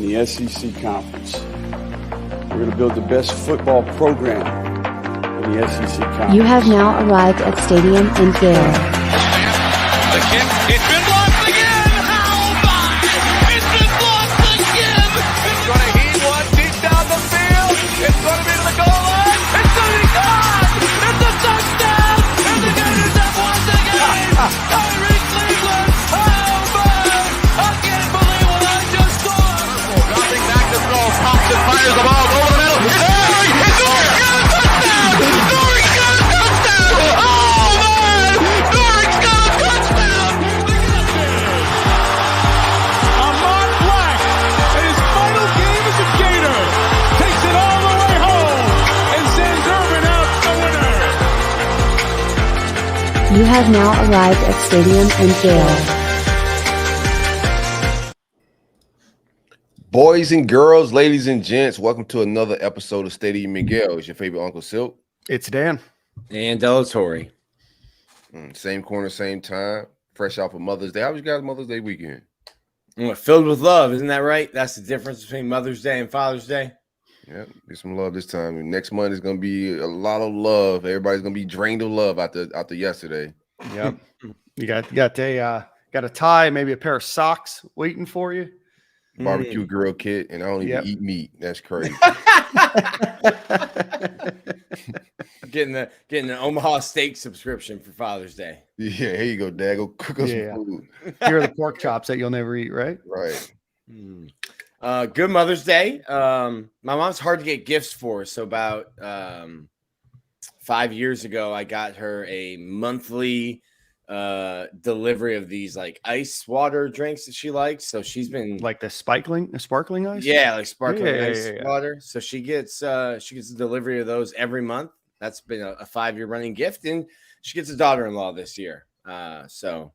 in the SEC Conference. We're going to build the best football program in the SEC Conference. You have now arrived at Stadium in Gale. The kick, it's been blocked again! How about it? It's been blocked again! It's going to heave one deep down the field. It's going to be to the goal line. It's going to be gone! It's a touchdown! And the Gators have won the game! Tyreek Cleveland! How about? I can't believe what I just saw! Dropping back to throw. Thompson fires the ball over the middle. It's Dory! It's Dory! Got a touchdown! Dory got a touchdown! Oh, man! Dory's got a touchdown! Ahmad Black, in his final game as a Gator, takes it all the way home and sends Urban out the winner. You have now arrived at Stadium in Gale. Boys and girls, ladies and gents, welcome to another episode of Stadium Miguel. It's your favorite Uncle Silk. It's Dan. And Delatorre. Same corner, same time. Fresh off of Mother's Day. How was you guys' Mother's Day weekend? Filled with love, isn't that right? That's the difference between Mother's Day and Father's Day. Yeah, get some love this time. And next month is going to be a lot of love. Everybody's going to be drained of love after yesterday. Yep. You got a tie, maybe a pair of socks waiting for you. Barbecue grill kit, and I don't even eat meat. That's crazy. Getting an Omaha steak subscription for Father's Day. Yeah, here you go, Dad. Go cook us some food. Here are the pork chops that you'll never eat, right? Right. Good Mother's Day. My mom's hard to get gifts for, so about 5 years ago, I got her a monthly delivery of these like ice water drinks that she likes. So she's been Like the sparkling ice? yeah, like sparkling ice Yeah. water. So she gets a delivery of those every month. That's been a 5-year running gift, and she gets a daughter-in-law this year. So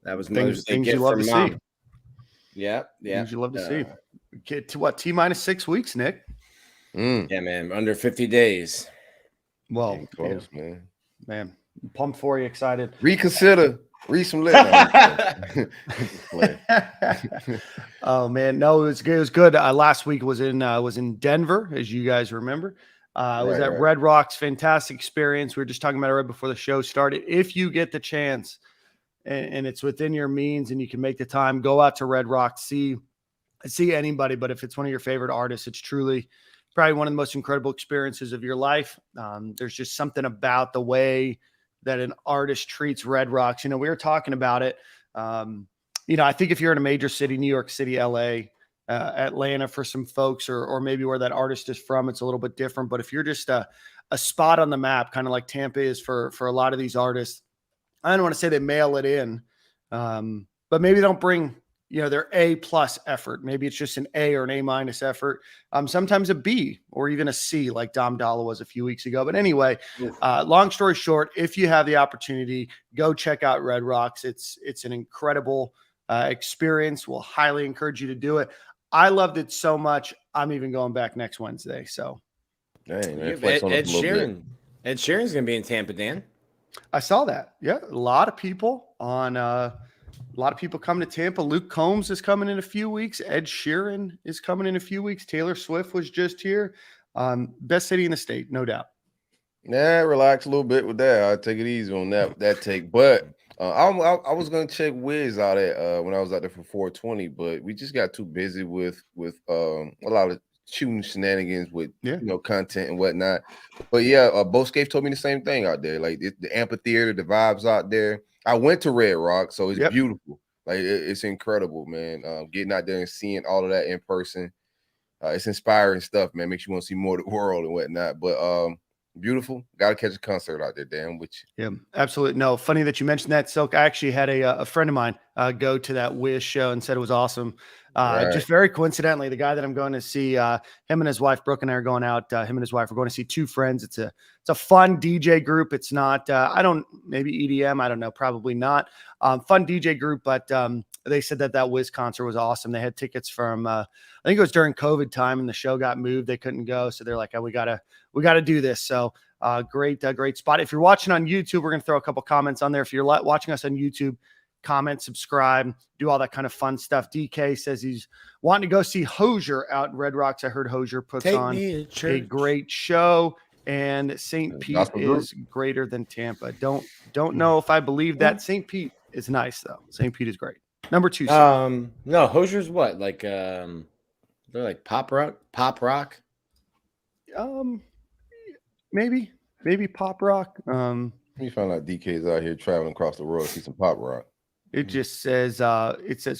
that was Mother's Day Things gift you love from to Mom. see. Yeah. Things you love to see. Get to what? T-minus 6 weeks, Nick. Yeah, man. Under 50 days. Well, Getting close, man. man, pumped for you, excited. Reconsider. Read some letters. Oh man, no, it was good. It was good. Last week was in Denver, as you guys remember. I was at Red Rocks, fantastic experience. We were just talking about it right before the show started. If you get the chance, and it's within your means, and you can make the time, go out to Red Rocks, see anybody. But if it's one of your favorite artists, it's truly probably one of the most incredible experiences of your life. There's just something about the way that an artist treats Red Rocks. We were talking about it. I think if you're in a major city, New York City, LA, Atlanta for some folks, or maybe where that artist is from, it's a little bit different. But if you're just a spot on the map, kind of like Tampa is for a lot of these artists, I don't want to say they mail it in, but maybe they don't bring their A+ effort. Maybe it's just an A or an A- effort. Sometimes a B or even a C, like Dom Dalla was a few weeks ago. But anyway, long story short, if you have the opportunity, go check out Red Rocks. It's an incredible experience. We'll highly encourage you to do it. I loved it so much. I'm even going back next Wednesday. So, Dang, man, Ed Sheeran. Ed Sheeran's gonna be in Tampa, Dan. I saw that. Yeah, a lot of people coming to Tampa. Luke Combs is coming in a few weeks. Ed Sheeran is coming in a few weeks. Taylor Swift was just here. Best city in the state, no doubt. Nah, relax a little bit with that. I'll take it easy on that take. But I was gonna check Wiz out at when I was out there for 420, but we just got too busy with a lot of shooting shenanigans with content and whatnot. But Bo Scaife told me the same thing out there. Like the amphitheater, the vibes out there. I went to Red Rock, so it's beautiful. Like it's incredible, man. Getting out there and seeing all of that in person, it's inspiring stuff, man. Makes you want to see more of the world and whatnot. But beautiful. Got to catch a concert out there, Dan. Which absolutely. No, funny that you mentioned that, Silk. I actually had a friend of mine go to that Wiz show and said it was awesome. Just very coincidentally, the guy that I'm going to see, him and his wife, Brooke and I are going out. Him and his wife are going to see two friends. It's a fun DJ group. It's not, maybe EDM. I don't know, probably not. Fun DJ group, but they said that Wiz concert was awesome. They had tickets from, I think it was during COVID time, and the show got moved. They couldn't go, so they're like, oh, we gotta do this. So great spot. If you're watching on YouTube, we're gonna throw a couple comments on there. If you're watching us on YouTube, comment, subscribe, do all that kind of fun stuff. DK says he's wanting to go see Hozier out in Red Rocks. I heard Hozier puts on a great show, and St. Pete is greater than Tampa. Don't know if I believe that. St. Pete is nice though. St. Pete is great. Number 2. No, Hozier's what? Like they're like pop rock. Maybe pop rock. You find out DK's out here traveling across the world to see some pop rock. It just says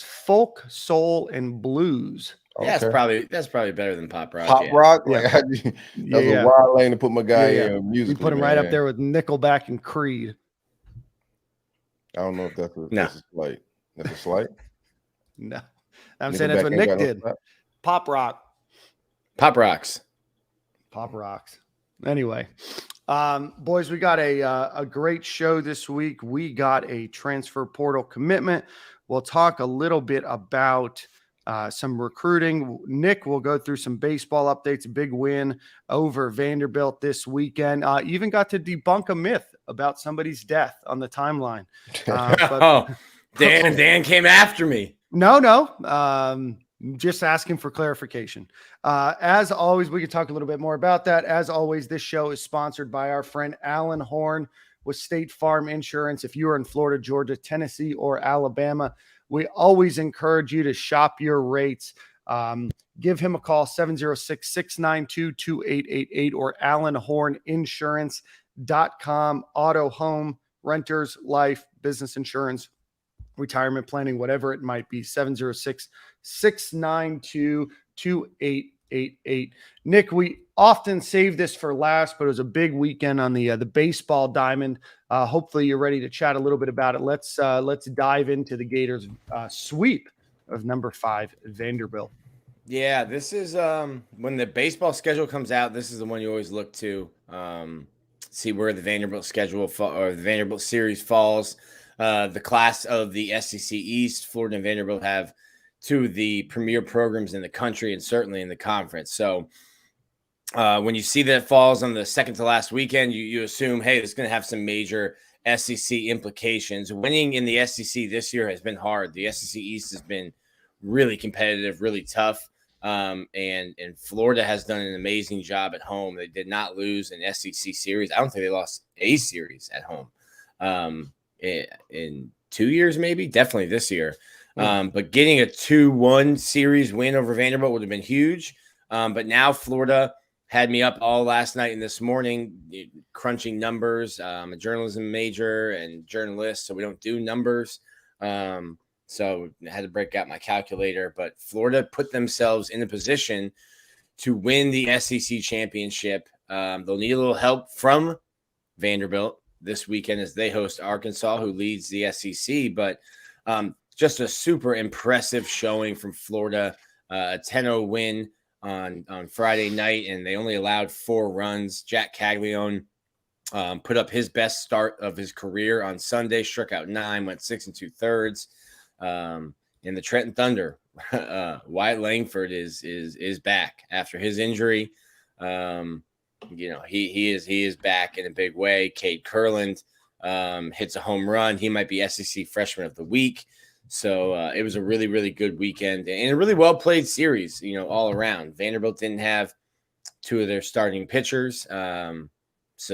folk, soul, and blues. Yeah, that's probably better than pop rock. Pop rock, like that's a wild lane to put my guy in music. We put him right up there with Nickelback and Creed. I don't know if that's a slight. That's a slight. No, I'm saying that's what Nick did. Pop rock. Pop rocks. Anyway, boys, we got a great show this week. We got a transfer portal commitment. We'll talk a little bit about some recruiting. Nick will go through some baseball updates. A big win over Vanderbilt this weekend. Even got to debunk a myth about somebody's death on the timeline. Dan came after me. No. Just asking for clarification. As always, we could talk a little bit more about that. As always, this show is sponsored by our friend Alan Horn with State Farm Insurance. If you are in Florida, Georgia, Tennessee, or Alabama, we always encourage you to shop your rates. Give him a call, 706-692-2888 or AlanHornInsurance.com. Auto, home, renters, life, business insurance, retirement planning, whatever it might be, 706-692-2888. Nick, we often save this for last, but it was a big weekend on the baseball diamond. Hopefully you're ready to chat a little bit about it. Let's dive into the Gators sweep of number 5 Vanderbilt. Yeah, this is when the baseball schedule comes out, this is the one you always look to see where the Vanderbilt schedule or the Vanderbilt series falls. The class of the SEC East, Florida and Vanderbilt have two of the premier programs in the country and certainly in the conference. So when you see that it falls on the second to last weekend, you assume, hey, it's going to have some major SEC implications. Winning in the SEC this year has been hard. The SEC East has been really competitive, really tough. And Florida has done an amazing job at home. They did not lose an SEC series. I don't think they lost a series at home in 2 years, maybe, definitely this year. But getting a 2-1 series win over Vanderbilt would have been huge. But now Florida had me up all last night and this morning crunching numbers. I'm a journalism major and journalist, so we don't do numbers. So I had to break out my calculator. But Florida put themselves in a position to win the SEC championship. They'll need a little help from Vanderbilt this weekend as they host Arkansas, who leads the SEC. But just a super impressive showing from Florida, a 10-0 win on Friday night, and they only allowed 4 runs. Jack Caglione put up his best start of his career on Sunday, struck out 9, went 6 2/3. In the Trenton Thunder, Wyatt Langford is back after his injury. He is back in a big way. Cade Kurland hits a home run. He might be SEC Freshman of the Week. So it was a really, really good weekend and a really well played series, all around. Vanderbilt didn't have 2 of their starting pitchers. So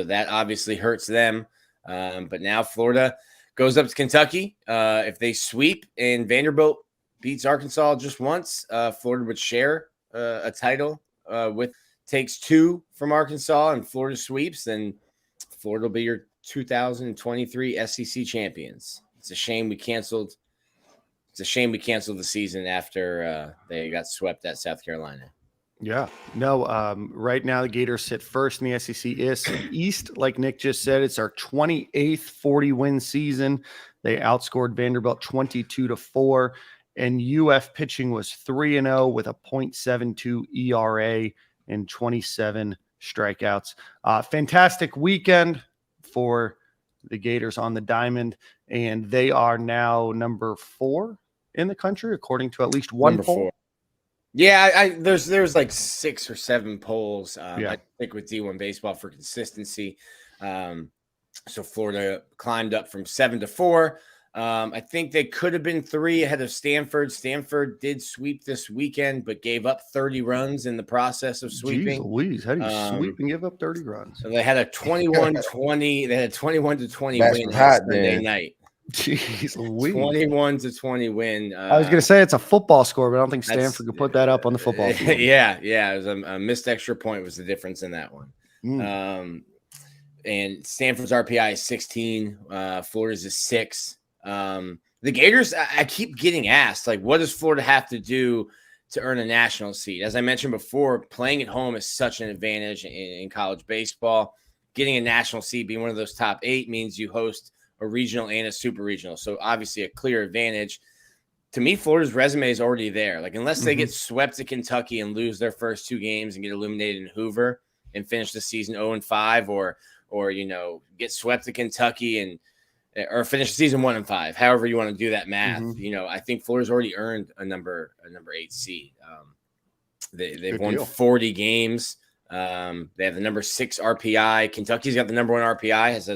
that obviously hurts them. But now Florida goes up to Kentucky. If they sweep and Vanderbilt beats Arkansas just once, Florida would share a title takes 2 from Arkansas and Florida sweeps, then Florida will be your 2023 SEC champions. It's a shame we canceled the season after they got swept at South Carolina. Yeah. No, right now the Gators sit first in the SEC East. Like Nick just said, it's our 28th 40-win season. They outscored Vanderbilt 22-4, and UF pitching was 3-0 with a .72 ERA and 27 strikeouts. Fantastic weekend for the Gators on the diamond, and they are now number 4 in the country, according to at least one poll. 4. Yeah, there's like 6 or 7 polls. I think with D1 baseball for consistency. So Florida climbed up from 7 to 4. I think they could have been 3 ahead of Stanford. Stanford did sweep this weekend, but gave up 30 runs in the process of sweeping. Jeez Louise, how do you sweep and give up 30 runs? So they had a 21-20. They had a 21-20 That's win hot, Sunday man. night. Jeez Louise. 21-20 win. I was going to say it's a football score, but I don't think Stanford could put that up on the football field. Yeah. It was a missed extra point was the difference in that one. And Stanford's RPI is 16. Florida's is 6. The Gators, I keep getting asked, like, what does Florida have to do to earn a national seed? As I mentioned before, playing at home is such an advantage in college baseball. Getting a national seed, being one of those top 8, means you host a regional and a super regional. So obviously a clear advantage. To me, Florida's resume is already there. Like, unless they get swept at Kentucky and lose their first 2 games and get eliminated in Hoover and finish the season 0-5, or get swept at Kentucky or finish the season 1-5, however you want to do that math. I think Florida's already earned a number 8 seed. They've won 40 games. They have the number 6 RPI. Kentucky's got the number 1 RPI, has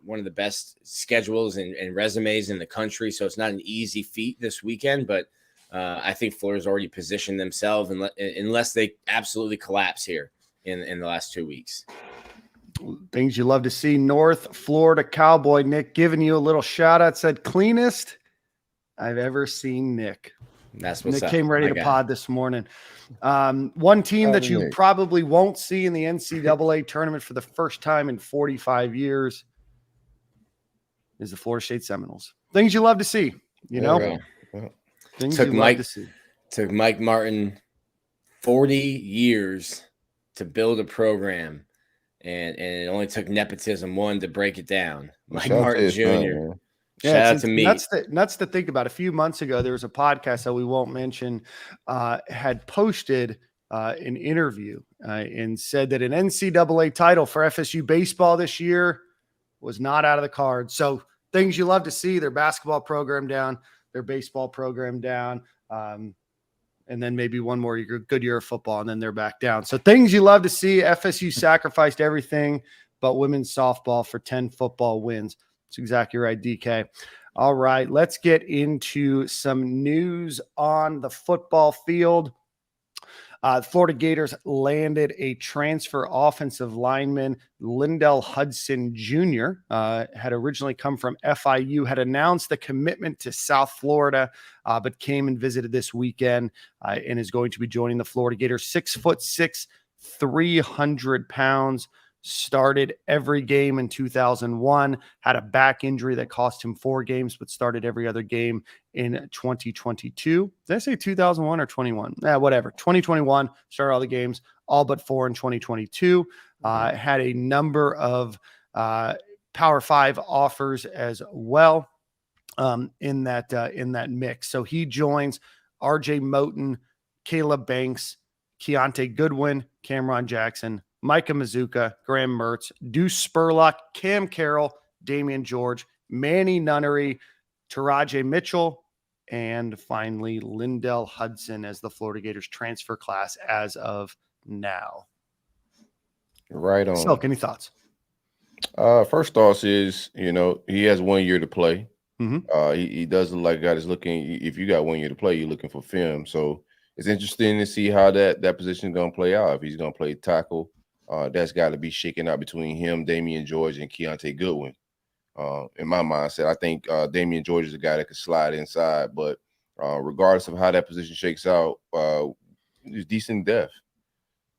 one of the best schedules and resumes in the country. So it's not an easy feat this weekend, but I think Florida's already positioned themselves unless they absolutely collapse here in the last 2 weeks. Things you love to see. North Florida Cowboy Nick giving you a little shout out, said cleanest I've ever seen Nick. That's what's Nick up. came ready to pod this morning. One team that you probably won't see in the NCAA tournament for the first time in 45 years is the Florida State Seminoles. Things you love to see, Things you love to see. Took Mike Martin 40 years to build a program. And it only took nepotism 1 to break it down. Mike Martin Jr. Shout out to me. Nuts to think about. A few months ago, there was a podcast that we won't mention had posted an interview and said that an NCAA title for FSU baseball this year was not out of the cards. So things you love to see: their basketball program down, their baseball program down. And then maybe one more good year of football, and then they're back down. So things you love to see. FSU sacrificed everything but women's softball for 10 football wins. That's exactly right, DK. All right, let's get into some news on the football field. Florida Gators landed a transfer offensive lineman, Lindell Hudson Jr., had originally come from FIU, had announced the commitment to South Florida, but came and visited this weekend and is going to be joining the Florida Gators. 6'6", 300 pounds. Started every game in 2001, had a back injury that cost him 4 games, but started every other game in 2022. Did I say 2001 or 21? Whatever. 2021, started all the games, all but 4 in 2022. Had a number of Power 5 offers as well in that mix. So he joins RJ Moten, Caleb Banks, Keontae Goodwin, Cameron Jackson, Micah Mazuka, Graham Mertz, Deuce Spurlock, Cam Carroll, Damian George, Manny Nunnery, Taraje Mitchell, and finally Lindell Hudson as the Florida Gators transfer class as of now. Right on. Silk, any thoughts? First thoughts is, he has 1 year to play. He does look like a guy that's looking. If you got 1 year to play, you're looking for film. So it's interesting to see how that position is going to play out. If he's going to play tackle, that's got to be shaken out between him, Damian George, and Keontae Goodwin. In my mindset, I think Damian George is a guy that could slide inside, but regardless of how that position shakes out, it's decent depth.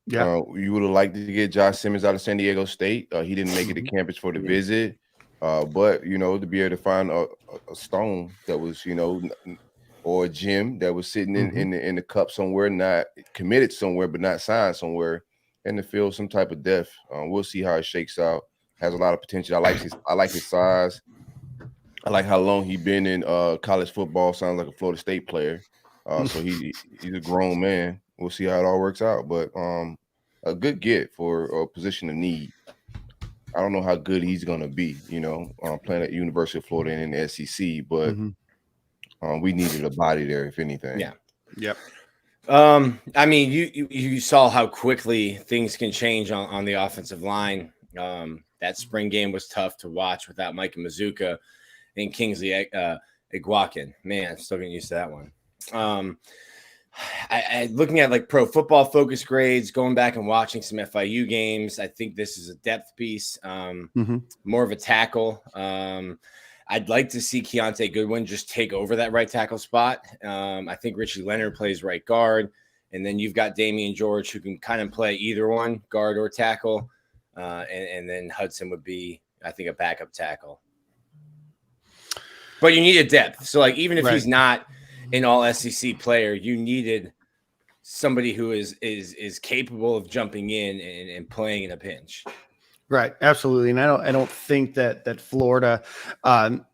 Yeah, you would have liked to get Josh Simmons out of San Diego State. He didn't make it to campus for the visit, but to be able to find a stone that was, or a gem that was sitting in the cup somewhere, not committed somewhere, but not signed somewhere, and to feel some type of depth. We'll see how it shakes out. Has a lot of potential. I like his size. I like how long he's been in college football. Sounds like a Florida State player. So he's a grown man. We'll see how it all works out. But a good get for a position of need. I don't know how good he's going to be, playing at University of Florida and in the SEC, but we needed a body there, if anything. Yeah. Yep. I mean, you saw how quickly things can change on the offensive line. That spring game was tough to watch without Micah Mazuka. and Kingsley Iguakin. Man, I'm still getting used to that one. I looking at like Pro Football Focus grades, going back and watching some FIU games. I think this is a depth piece, more of a tackle. I'd like to see Keontae Goodwin just take over that right tackle spot. I think Richie Leonard plays right guard, and then you've got Damian George who can kind of play either one, guard or tackle, and then Hudson would be, I think, a backup tackle. But you need a depth. So, like, even if he's not an all SEC player, you needed somebody who is capable of jumping in and playing in a pinch. Right, absolutely, and I don't think that Florida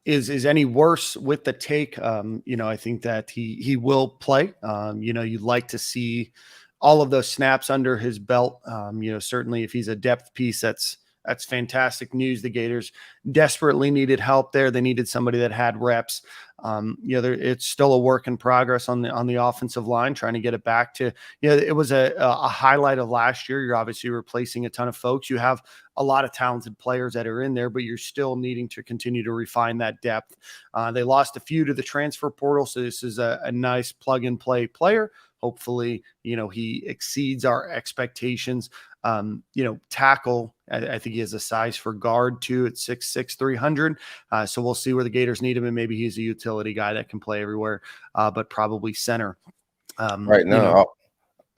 is any worse with the take. I think that he will play. You'd like to see all of those snaps under his belt. Certainly if he's a depth piece, that's fantastic news. The Gators desperately needed help there. They needed somebody that had reps. It's still a work in progress on the offensive line, trying to get it back to, it was a highlight of last year. You're obviously replacing a ton of folks. You have a lot of talented players that are in there, but you're still needing to continue to refine that depth. They lost a few to the transfer portal, so this is a nice plug and play player. Hopefully, he exceeds our expectations. Tackle, I think he has a size for guard too at 6'6", 300. So we'll see where the Gators need him, and maybe he's a utility guy that can play everywhere, but probably center. Right now,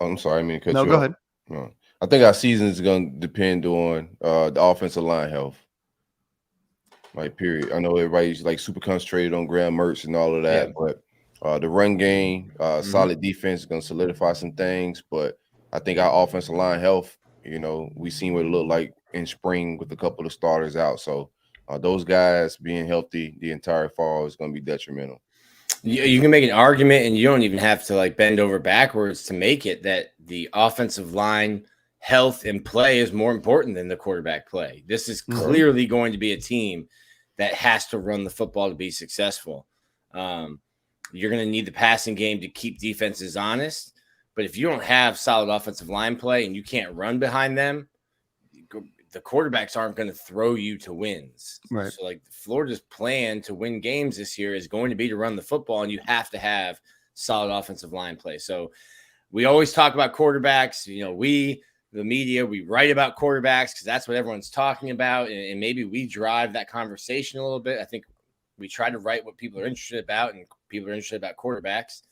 I'm sorry, I mean, cut you off. Go ahead. No. I think our season is going to depend on the offensive line health. Like, period. I know everybody's like super concentrated on Graham Mertz and all of that, but the run game, solid defense is going to solidify some things. But I think our offensive line health, we seen what it looked like in spring with a couple of starters out. So those guys being healthy the entire fall is going to be detrimental. You can make an argument, and you don't even have to like bend over backwards to make it, that the offensive line health and play is more important than the quarterback play. This is clearly going to be a team that has to run the football to be successful. You're going to need the passing game to keep defenses honest. But if you don't have solid offensive line play and you can't run behind them, the quarterbacks aren't going to throw you to wins. Right. So, like, Florida's plan to win games this year is going to be to run the football, and you have to have solid offensive line play. So we always talk about quarterbacks. The media, we write about quarterbacks because that's what everyone's talking about, and maybe we drive that conversation a little bit. I think we try to write what people are interested about, and people are interested about quarterbacks.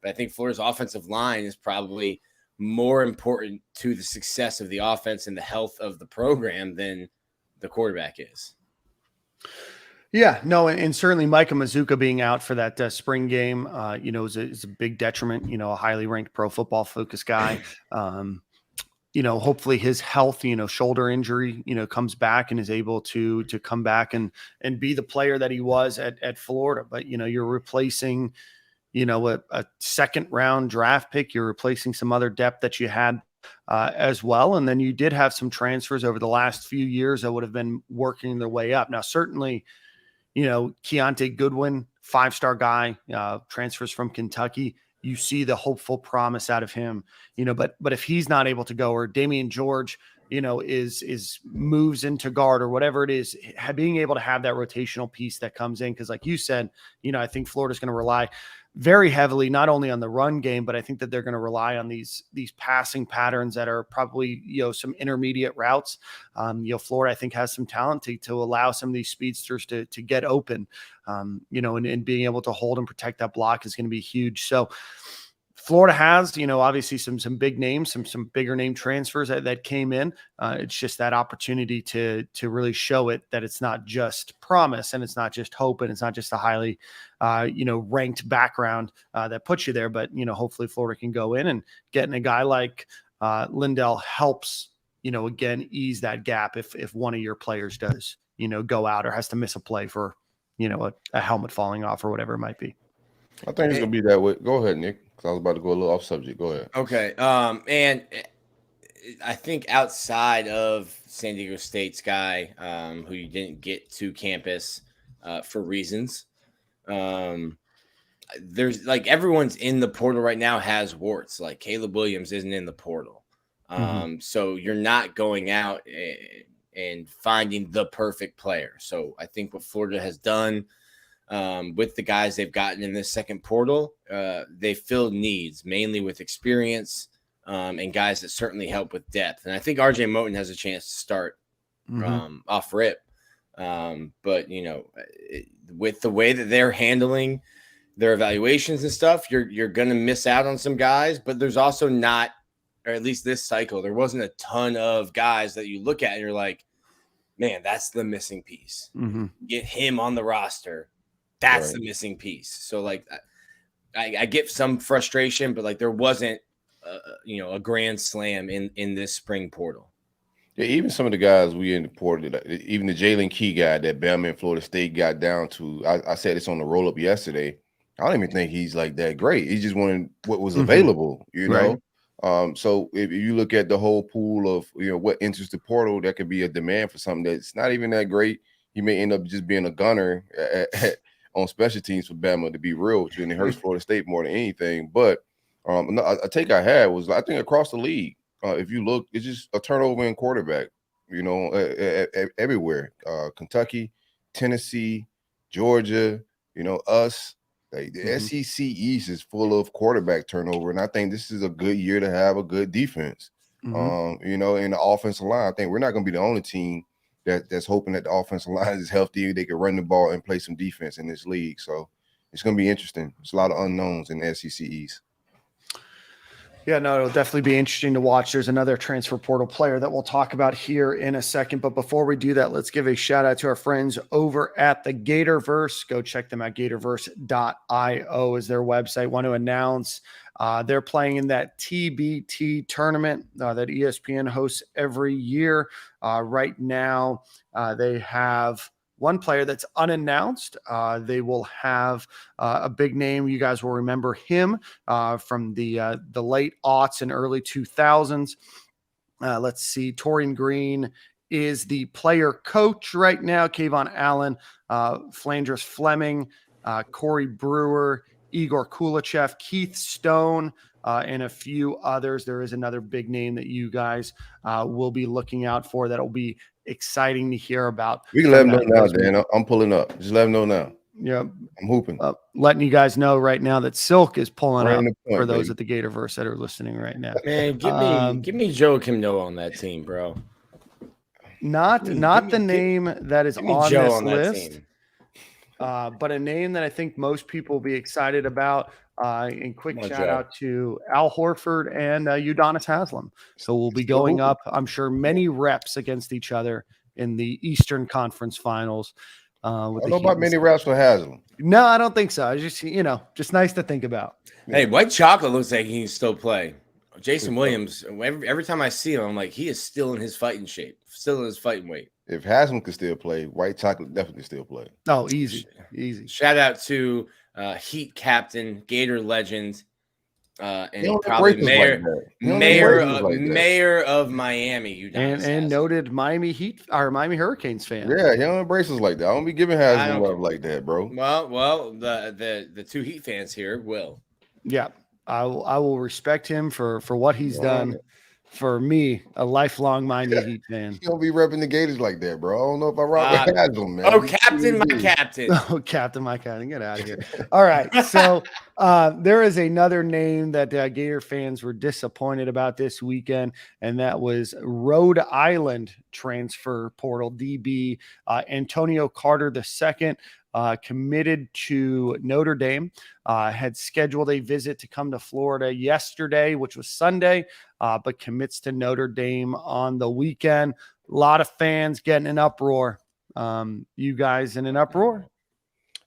But I think Florida's offensive line is probably more important to the success of the offense and the health of the program than the quarterback is. Yeah, no, and certainly Micah Mazuka being out for that spring game, is a big detriment. A highly ranked Pro Football Focus guy. Hopefully his health, shoulder injury, comes back and is able to come back and be the player that he was at Florida. But, you're replacing, a second round draft pick. You're replacing some other depth that you had as well. And then you did have some transfers over the last few years that would have been working their way up. Now, certainly, Keontae Goodwin, 5-star guy, transfers from Kentucky. You see the hopeful promise out of him, but if he's not able to go, or Damian George, is moves into guard or whatever it is, being able to have that rotational piece that comes in. Cause like you said, I think Florida's going to rely very heavily, not only on the run game, but I think that they're going to rely on these passing patterns that are probably, some intermediate routes. Florida, I think, has some talent to allow some of these speedsters to get open, and being able to hold and protect that block is going to be huge. So Florida has, obviously some big names, some bigger name transfers that came in. It's just that opportunity to really show it that it's not just promise, and it's not just hope, and it's not just a highly, ranked background that puts you there. But, hopefully Florida can go in, and getting a guy like Lindell helps, again, ease that gap if one of your players does, go out or has to miss a play for, a helmet falling off or whatever it might be. I think it's going to be that way. Go ahead, Nick. I was about to go a little off subject. Go ahead. Okay. And I think outside of San Diego State's guy, who you didn't get to campus for reasons, there's like everyone's in the portal right now has warts. Like Caleb Williams isn't in the portal. So you're not going out and finding the perfect player. So I think what Florida has done with the guys they've gotten in this second portal, they filled needs mainly with experience and guys that certainly help with depth. And I think RJ Moten has a chance to start off rip. But with the way that they're handling their evaluations and stuff, you're going to miss out on some guys, but there's also not, or at least this cycle, there wasn't a ton of guys that you look at and you're like, man, that's the missing piece. Get him on the roster. That's the missing piece. So like, I get some frustration, but like there wasn't, a grand slam in this spring portal. Yeah, even some of the guys we imported, even the Jalen Key guy that Bama and Florida State got down to, I said this on the roll-up yesterday. I don't even think he's like that great. He just wanted what was available, know? So if you look at the whole pool of, what enters the portal, that could be a demand for something that's not even that great. He may end up just being a gunner on special teams for Bama, to be real with you, and it hurts Florida State more than anything. But a take I had was, I think across the league, if you look, it's just a turnover in quarterback, everywhere. Kentucky, Tennessee, Georgia, us. Like the SEC East is full of quarterback turnover, and I think this is a good year to have a good defense. In the offensive line, I think we're not going to be the only team that's hoping that the offensive line is healthy, they can run the ball and play some defense in this league. So it's going to be interesting. There's a lot of unknowns in the SEC East. Yeah, no, it'll definitely be interesting to watch. There's another transfer portal player that we'll talk about here in a second. But before we do that, let's give a shout out to our friends over at the Gatorverse. Go check them out. Gatorverse.io is their website. Want to announce they're playing in that TBT tournament that ESPN hosts every year. Right now, they have one player that's unannounced. They will have a big name. You guys will remember him from the late aughts and early 2000s. Let's see. Torian Green is the player coach right now. Kayvon Allen, Flanders Fleming, Corey Brewer, Igor Kulichev, Keith Stone, and a few others. There is another big name that you guys will be looking out for that will be exciting to hear about. We can let them know now, Dan. I'm pulling up. Just let them know now. Yeah, I'm hooping. Letting you guys know right now that Silk is pulling up for those baby. at the Gatorverse that are listening right now. Man, give me Joakim Noah on that team, bro. Not the name that is on this list, but a name that I think most people will be excited about. And quick shout out to Al Horford and Udonis Haslem. So we'll be going up, I'm sure, many reps against each other in the Eastern Conference Finals. I don't know about many reps for Haslem. No, I don't think so. It's just, just nice to think about. Hey, White Chocolate looks like he can still play. Jason Williams, every time I see him, I'm like, he is still in his fighting shape, still in his fighting weight. If Haslem could still play, White Chocolate definitely still play. Oh, easy. Shout out to Heat captain, Gator legend, and probably mayor of Miami, and noted Miami Heat or Miami Hurricanes fan. Yeah, he don't embrace us like that. I don't be giving Haslem love like that, bro. Well, the two Heat fans here will. Yeah, I will respect him for what he's done. For me, a lifelong Miami Heat fan. You don't be repping the Gators like that, bro. I don't know if I rock with Haslem, man. Oh, captain, my captain. Oh, captain, my captain. Get out of here. All right. So there is another name that Gator fans were disappointed about this weekend, and that was Rhode Island transfer portal DB Antonio Carter II. Committed to Notre Dame, had scheduled a visit to come to Florida yesterday, which was Sunday, but commits to Notre Dame on the weekend. A lot of fans getting an uproar. You guys in an uproar?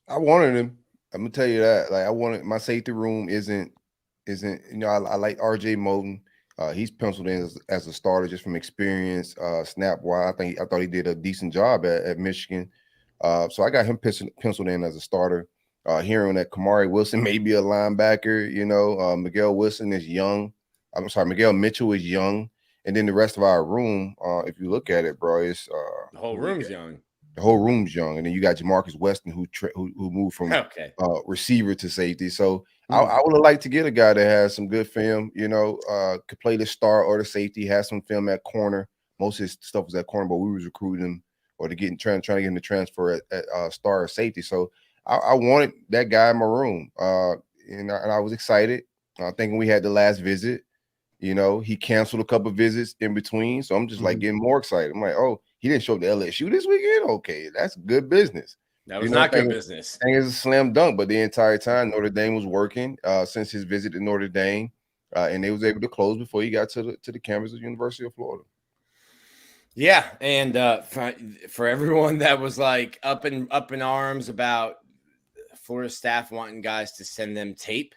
I wanted him. I'm gonna tell you that. Like, I wanted my safety room isn't. I like RJ Moten. He's penciled in as a starter just from experience, snap wise. I thought he did a decent job at Michigan. So I got him penciled in as a starter. Hearing that Kamari Wilson may be a linebacker, Miguel Wilson is young. I'm sorry, Miguel Mitchell is young. And then the rest of our room, if you look at it, bro, it's the whole room's young. The whole room's young. And then you got Jamarcus Weston who moved from receiver to safety. So I would have liked to get a guy that has some good film, could play the star or the safety, has some film at corner. Most of his stuff was at corner, but we was recruiting him or trying to get him to transfer at star or safety. So I wanted that guy in my room, and I was excited, thinking we had the last visit. You know, he canceled a couple of visits in between, so I'm just like getting more excited. I'm like, oh, he didn't show up to LSU this weekend. Okay, that's good business. That was not good business. I think it's a slam dunk, but the entire time Notre Dame was working since his visit to Notre Dame, and they was able to close before he got to the campus of the University of Florida. Yeah, and for everyone that was like up in arms about Florida staff wanting guys to send them tape,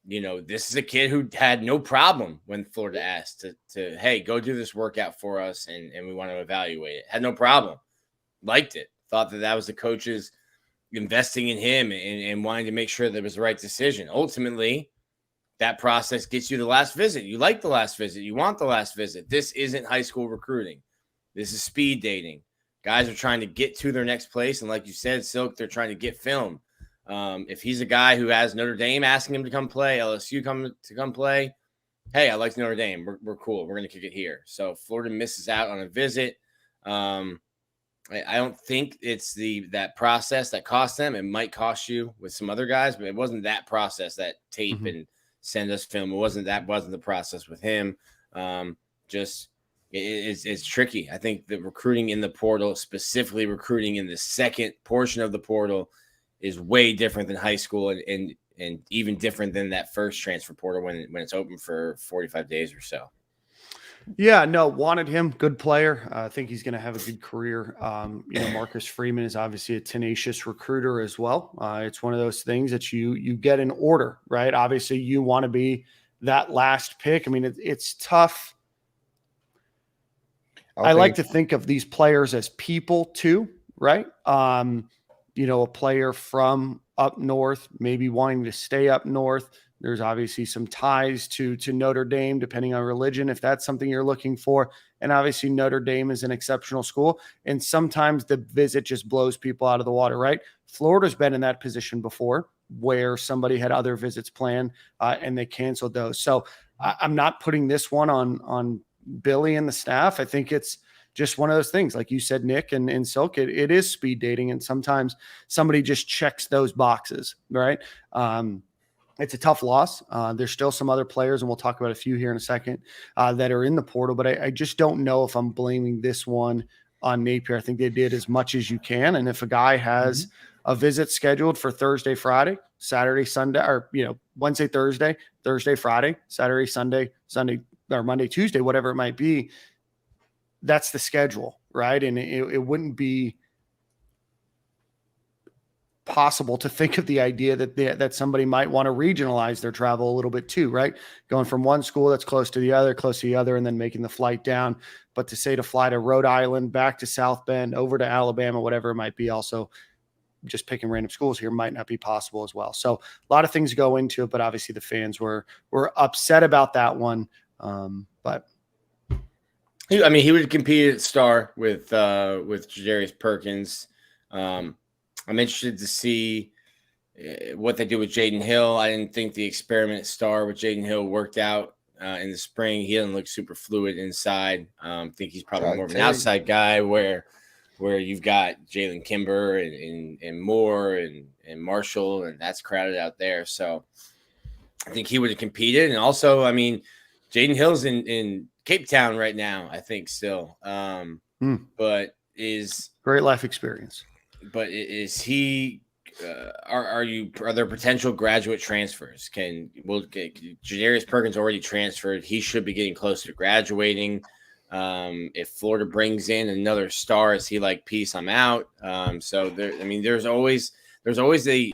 you know, this is a kid who had no problem when Florida asked to hey, go do this workout for us, and we want to evaluate it. Had no problem, liked it, thought that was the coaches investing in him and wanting to make sure that it was the right decision. Ultimately, that process gets you the last visit. You like the last visit. You want the last visit. This isn't high school recruiting. This is speed dating. Guys are trying to get to their next place, and like you said, Silk, they're trying to get film. If he's a guy who has Notre Dame asking him to come play, LSU come play, hey, I like Notre Dame. We're cool. We're going to kick it here. So Florida misses out on a visit. I don't think it's that process that cost them. It might cost you with some other guys, but it wasn't that process, that tape and send us film. It wasn't the process with him. It's tricky. I think the recruiting in the portal, specifically recruiting in the second portion of the portal, is way different than high school and even different than that first transfer portal when it's open for 45 days or so. Yeah, no, wanted him. Good player. I think he's going to have a good career. You know, Marcus Freeman is obviously a tenacious recruiter as well. It's one of those things that you get in order, right? Obviously, you want to be that last pick. I mean, it's tough. I like to think of these players as people too, right? You know, a player from up north, maybe wanting to stay up north. There's obviously some ties to Notre Dame, depending on religion, if that's something you're looking for. And obviously Notre Dame is an exceptional school. And sometimes the visit just blows people out of the water, right? Florida's been in that position before where somebody had other visits planned and they canceled those. So I'm not putting this one on Billy and the staff. I think it's just one of those things, like you said, Nick and Silk, it is speed dating. And sometimes somebody just checks those boxes, right? It's a tough loss. There's still some other players, and we'll talk about a few here in a second, that are in the portal, but I just don't know if I'm blaming this one on Napier. I think they did as much as you can. And if a guy has a visit scheduled for Thursday, Friday, Saturday, Sunday, or, you know, Wednesday, Thursday, Friday, Saturday, Sunday, or Monday, Tuesday, whatever it might be, that's the schedule, right? And it wouldn't be possible to think of the idea that somebody might want to regionalize their travel a little bit too, right? Going from one school that's close to the other, and then making the flight down. But to say to fly to Rhode Island, back to South Bend, over to Alabama, whatever it might be, also just picking random schools here might not be possible as well. So a lot of things go into it, but obviously the fans were upset about that one. But I mean, he would compete at Star with Jadarius Perkins. I'm interested to see what they do with Jaden Hill. I didn't think the experiment at Star with Jaden Hill worked out in the spring. He doesn't look super fluid inside. I think he's probably more of an outside guy where you've got Jalen Kimber and Moore and Marshall, and that's crowded out there. So I think he would have competed. And also, I mean, Jaden Hill's in Cape Town right now, I think still. But is great life experience. But is he? Are there potential graduate transfers? Jadarius Perkins already transferred? He should be getting close to graduating. If Florida brings in another star, is he like, peace, I'm out? So there's always a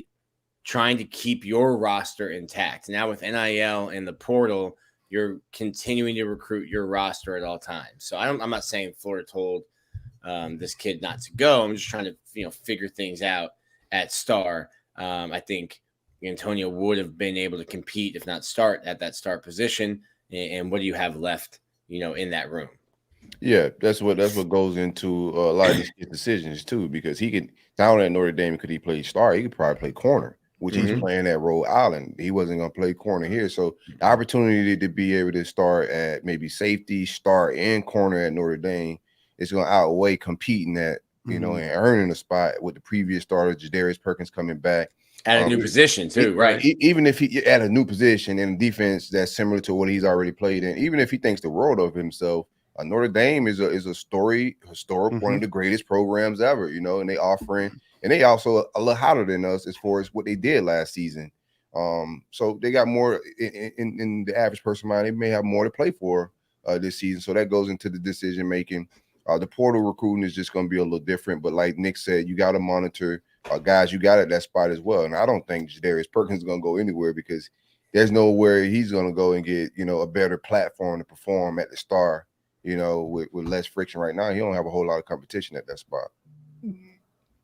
trying to keep your roster intact. Now with NIL and the portal, you're continuing to recruit your roster at all times. So I'm not saying Florida told this kid not to go. I'm just trying to figure things out at Star. I think Antonio would have been able to compete, if not start, at that start position. And what do you have left, in that room? Yeah, that's what goes into a lot of these decisions too, because he could down at Notre Dame, could he play star? He could probably play corner, which he's playing at Rhode Island. He wasn't going to play corner here. So the opportunity to be able to start at maybe safety, start and corner at Notre Dame is going to outweigh competing at you know, and earning a spot with the previous starter, Jadarius Perkins, coming back. At a new position too, right? Even if he at a new position in a defense that's similar to what he's already played in, even if he thinks the world of himself, Notre Dame is a historic, one of the greatest programs ever, you know, and they also a little hotter than us as far as what they did last season. So they got more in the average person mind. They may have more to play for this season. So that goes into the decision making. The portal recruiting is just going to be a little different, but like Nick said, you got to monitor guys you got at that spot as well. And I don't think Jadarius Perkins is going to go anywhere because there's nowhere he's going to go and get, you know, a better platform to perform at the Star, you know, with less friction right now. He don't have a whole lot of competition at that spot.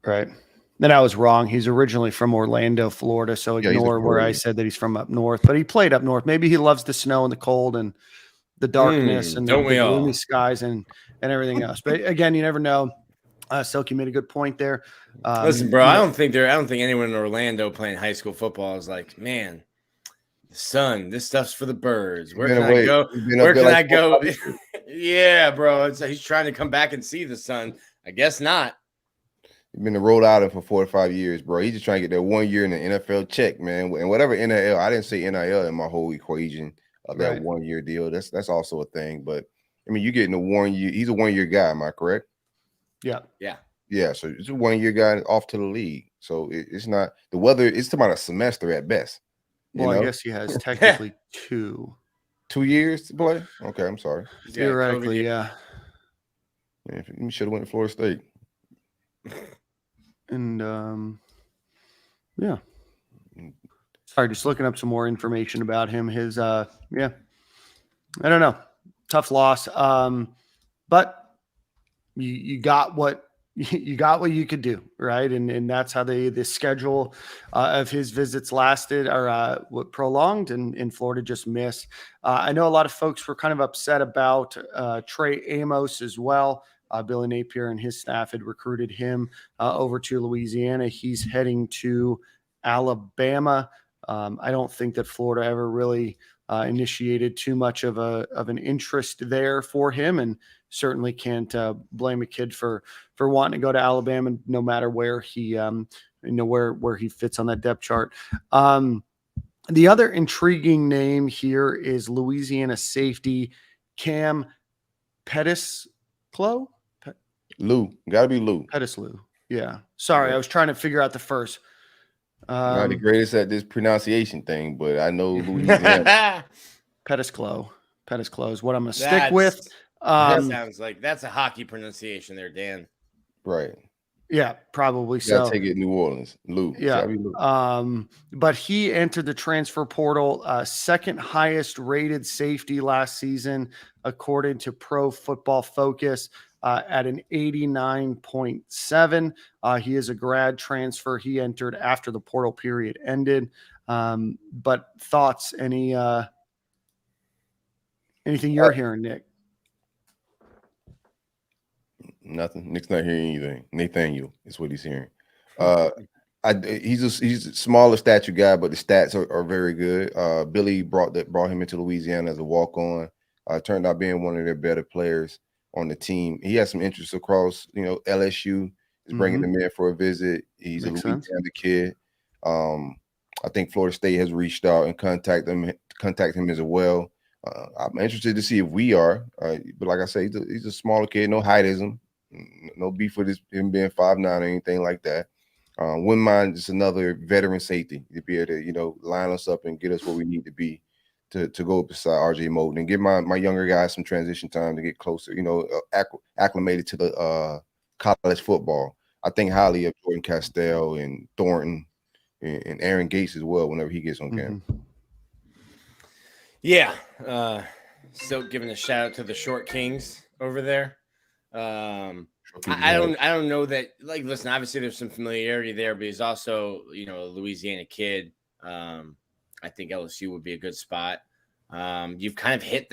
Right. Then I was wrong. He's originally from Orlando, Florida. So ignore where I said that he's from up north, but he played up north. Maybe he loves the snow and the cold and the darkness and the gloomy skies and everything else. But again, you never know. Silky made a good point there. Listen, bro, I don't think anyone in Orlando playing high school football is like, man, the sun, this stuff's for the birds. Where can I go? Where can I go? Yeah, bro. He's trying to come back and see the sun. I guess not. He's been to Rhode Island for 4 to 5 years, bro. He's just trying to get that 1 year in the NFL check, man. And whatever NIL, I didn't say NIL in my whole equation of that 1 year deal. That's also a thing. But I mean, you're getting a 1 year. He's a 1 year guy. Am I correct? Yeah. So it's a 1 year guy off to the league. So it's not the weather. It's about a semester at best. Well, I guess he has technically 2 years to play. Okay, I'm sorry. Theoretically, yeah. You should have went to Florida State. And yeah. Sorry, just looking up some more information about him. His I don't know. Tough loss. But you got what you could do, right? And that's how the schedule of his visits lasted or what prolonged, and Florida just missed. I know a lot of folks were kind of upset about Trey Amos as well. Billy Napier and his staff had recruited him over to Louisiana. He's heading to Alabama. I don't think that Florida ever really initiated too much of an interest there for him, and certainly can't blame a kid for wanting to go to Alabama, no matter where he where he fits on that depth chart. The other intriguing name here is Louisiana safety Cam Pettisclo. Lou, gotta be Lou. Pettisclo. Yeah. Sorry, I was trying to figure out the first. Not the greatest at this pronunciation thing, but I know Louisiana. Pettisclo is what I'm gonna stick with. That sounds like that's a hockey pronunciation there, Dan. Right. Yeah, probably so. Take it New Orleans. Lou. Yeah. Lou. But he entered the transfer portal, second highest rated safety last season, according to Pro Football Focus, at an 89.7. He is a grad transfer. He entered after the portal period ended. But thoughts? Anything you're hearing, Nick? Nothing. Nick's not hearing anything. Nathaniel is what he's hearing. He's a smaller stature guy, but the stats are very good. Billy brought him into Louisiana as a walk-on. Turned out being one of their better players on the team. He has some interest across, LSU is bringing him in for a visit. He's a Louisiana kid. I think Florida State has reached out and contact him as well. I'm interested to see if we are, but like I say, he's a smaller kid, no heightism, no beef with him being 5'9" or anything like that. Wouldn't mind just another veteran safety to be able to, line us up and get us where we need to be to go beside RJ Moten and give my younger guys some transition time to get closer, acclimated to the college football. I think highly of Jordan Castell and Thornton and Aaron Gates as well whenever he gets on camera. Yeah. Still giving a shout out to the Short Kings over there. I don't know that, listen, obviously there's some familiarity there, but he's also, a Louisiana kid. I think LSU would be a good spot. You've kind of ticked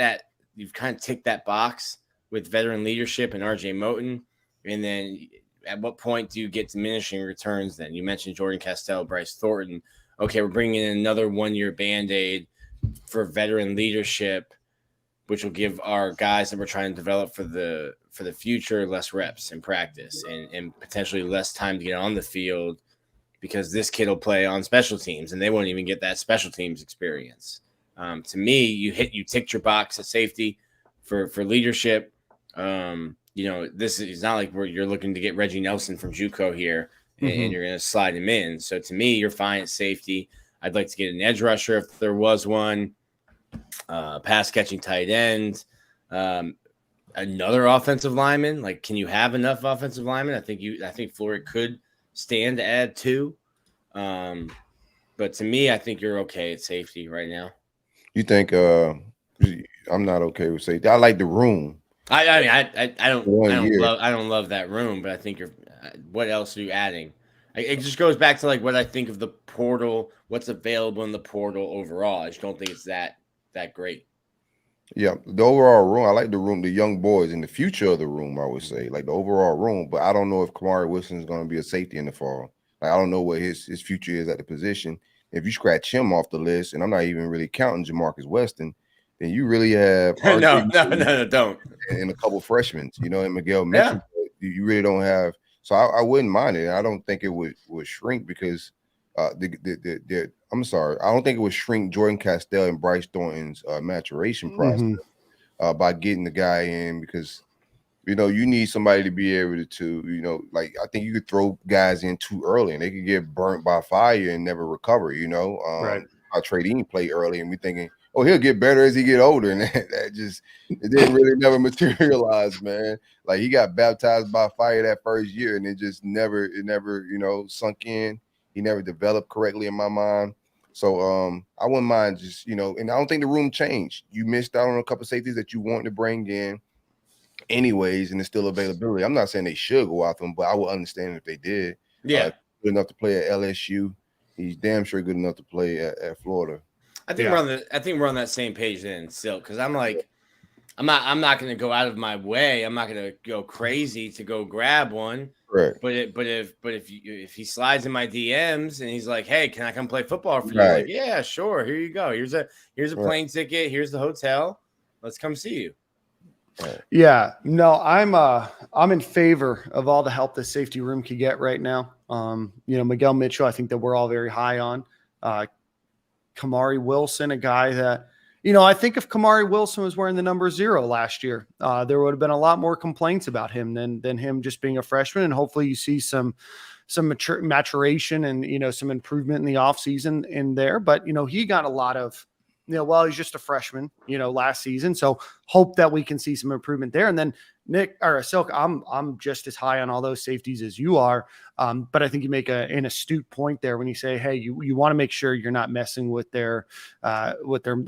that box with veteran leadership and RJ Moten. And then at what point do you get diminishing returns then? You mentioned Jordan Castell, Bryce Thornton. Okay, we're bringing in another 1 year Band-Aid for veteran leadership. which will give our guys that we're trying to develop for the future less reps in practice and potentially less time to get on the field, because this kid will play on special teams and they won't even get that special teams experience. To me, you ticked your box at safety for leadership. This is not like you're looking to get Reggie Nelson from JUCO here and you're going to slide him in. So to me, you're fine at safety. I'd like to get an edge rusher if there was one, pass catching tight end, another offensive lineman. Like, can you have enough offensive linemen? I think Florida could stand to add 2. But to me, I think you're okay at safety right now. You think I'm not okay with safety? I like the room. I don't love that room, but I think what else are you adding? It just goes back to like what I think of the portal, what's available in the portal overall. I just don't think it's that great. Yeah, the overall room, I like the room, the young boys in the future of the room, I would say, like the overall room. But I don't know if Kamari Wilson is going to be a safety in the fall. Like, I don't know what his future is at the position. If you scratch him off the list, and I'm not even really counting Jamarcus Weston, then you really have no, don't. And a couple freshmen, and Miguel Mitchell. Yeah. You really don't have. So I wouldn't mind it. I don't think it would shrink because I'm sorry. I don't think it would shrink Jordan Castell and Bryce Thornton's maturation process by getting the guy in, because you need somebody to be able to like, I think you could throw guys in too early and they could get burnt by fire and never recover. Right. Our Trade-in play early and we thinking, oh, he'll get better as he get older, and it didn't really never materialize, man. Like, he got baptized by fire that first year, and it never sunk in. He never developed correctly in my mind. So I wouldn't mind just, and I don't think the room changed. You missed out on a couple of safeties that you wanted to bring in anyways, and it's still availability. I'm not saying they should go after them, but I would understand if they did. Yeah. Good enough to play at LSU. He's damn sure good enough to play at Florida. I think we're on that same page then, still, because I'm like, I'm not going to go out of my way. I'm not going to go crazy to go grab one. Right. But if he slides in my DMs and he's like, hey, can I come play football for you? Right. Like, yeah, sure. Here you go. Here's a plane ticket. Here's the hotel. Let's come see you. Right. Yeah, no, I'm in favor of all the help the safety room can get right now. Miguel Mitchell, I think that we're all very high on. Kamari Wilson, a guy that, I think if Kamari Wilson was wearing the number 0 last year, there would have been a lot more complaints about him than him just being a freshman. And hopefully you see some maturation and, some improvement in the offseason in there. But, he got a lot of, he's just a freshman, last season. So hope that we can see some improvement there. And then Silk, I'm just as high on all those safeties as you are. But I think you make an astute point there when you say, hey, you want to make sure you're not messing with the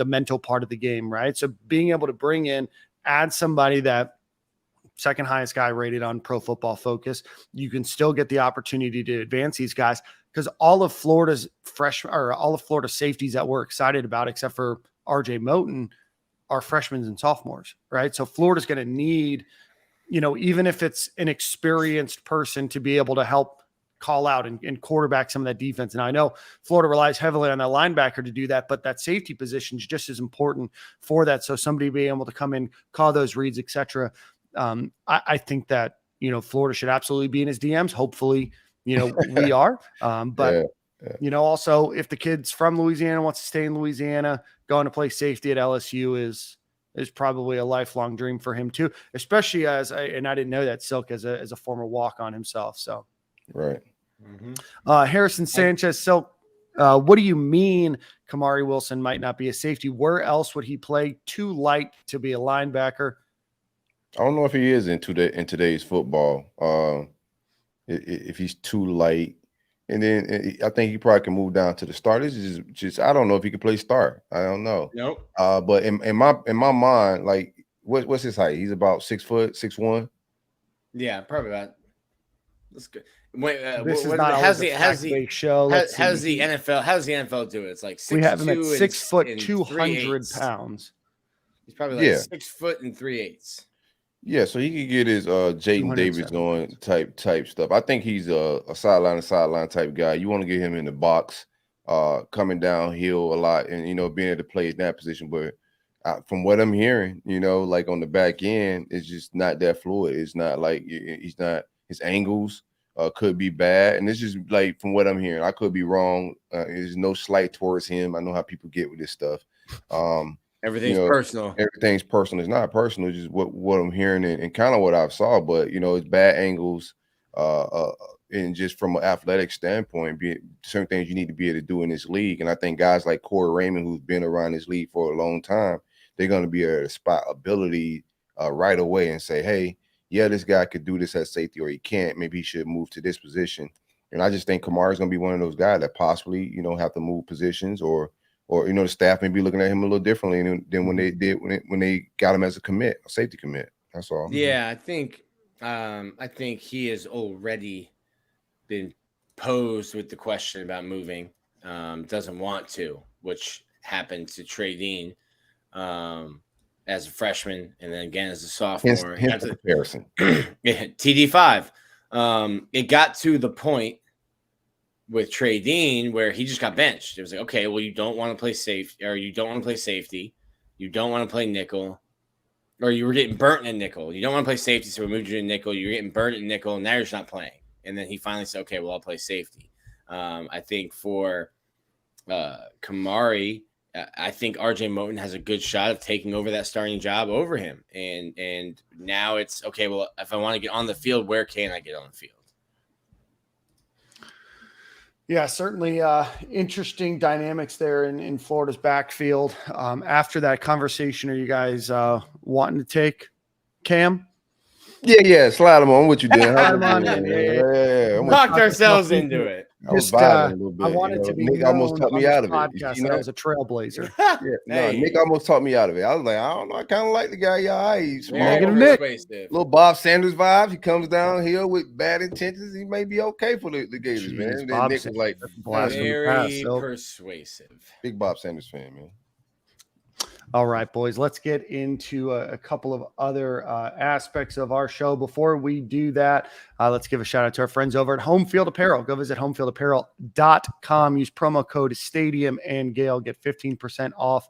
mental part of the game, right? So being able to add somebody that second highest guy rated on Pro Football Focus, you can still get the opportunity to advance these guys, because all of Florida's safeties that we're excited about, except for RJ Moten, are freshmen and sophomores, right? So Florida's going to need, even if it's an experienced person, to be able to help call out and quarterback some of that defense. And I know Florida relies heavily on that linebacker to do that, but that safety position is just as important for that. So somebody being able to come in, call those reads, et cetera. I think that, Florida should absolutely be in his DMs. Hopefully, we are. But also, if the kid's from Louisiana, wants to stay in Louisiana, going to play safety at LSU is probably a lifelong dream for him too, especially I didn't know that, Silk, as a former walk-on himself. So, right. Harrison Sanchez, Silk, what do you mean Kamari Wilson might not be a safety? Where else would he play? Too light to be a linebacker? I don't know if he is in today's football. If he's too light, and then I think he probably can move down to the start. This is just I don't know if he can play start. I don't know. Nope. But in my mind, like what's his height? He's about 6 foot, 6'1". Yeah, probably about. That's good. Wait, how's the NFL do it? It's like 6'2" we have him at 6 foot 200 pounds. He's probably like 6 foot and 3/8. Yeah, so he could get his Jaden Davis going type stuff. I think he's a sideline type guy. You want to get him in the box, coming downhill a lot, and being able to play in that position. But from what I'm hearing, like on the back end, it's just not that fluid. It's not like he's not, his angles could be bad. And it's just like, from what I'm hearing, I could be wrong. There's no slight towards him. I know how people get with this stuff. Everything's personal. Everything's personal. It's not personal. It's just what I'm hearing and kind of what I've saw. But, it's bad angles. And just from an athletic standpoint, certain things you need to be able to do in this league. And I think guys like Corey Raymond, who's been around this league for a long time, they're going to be able to spot ability right away and say, hey, yeah, this guy could do this at safety, or he can't. Maybe he should move to this position. And I just think Kamari's going to be one of those guys that possibly, have to move positions, or the staff may be looking at him a little differently than when they did when they got him as a safety commit. That's all. Yeah, I think he has already been posed with the question about moving. Doesn't want to, which happened to Trey Dean as a freshman, and then again as a sophomore. Hence the comparison. TD5. It got to the point with Trey Dean where he just got benched. It was like, okay, well, you don't want to play safety, or you don't want to play safety, you don't want to play nickel, or you were getting burnt in nickel. You don't want to play safety, so we moved you to nickel. You're getting burnt in nickel, and now you're just not playing. And then he finally said, okay, well, I'll play safety. I think for Kamari, I think RJ Moten has a good shot of taking over that starting job over him. And now it's, okay, well, if I want to get on the field, where can I get on the field? Yeah, certainly interesting dynamics there in Florida's backfield. After that conversation, are you guys wanting to take Cam? Yeah, slide him on. What you doing? Slide him on in. Yeah. Knocked ourselves into it. I was vibing a little bit. I wanted to be Nick almost talked me out of it. That I was a trailblazer. Nick almost talked me out of it. I was like, I don't know. I kind of like the guy. Yeah, he's Negative Nick. Little Bob Sanders vibes. He comes downhill with bad intentions. He may be okay for the Gators, man. And then Nick was like, very persuasive. Big Bob Sanders fan, man. All right, boys, let's get into a couple of other aspects of our show. Before we do that, let's give a shout out to our friends over at Home Field Apparel. Go visit homefieldapparel.com. Use promo code Stadium and Gale. Get 15% off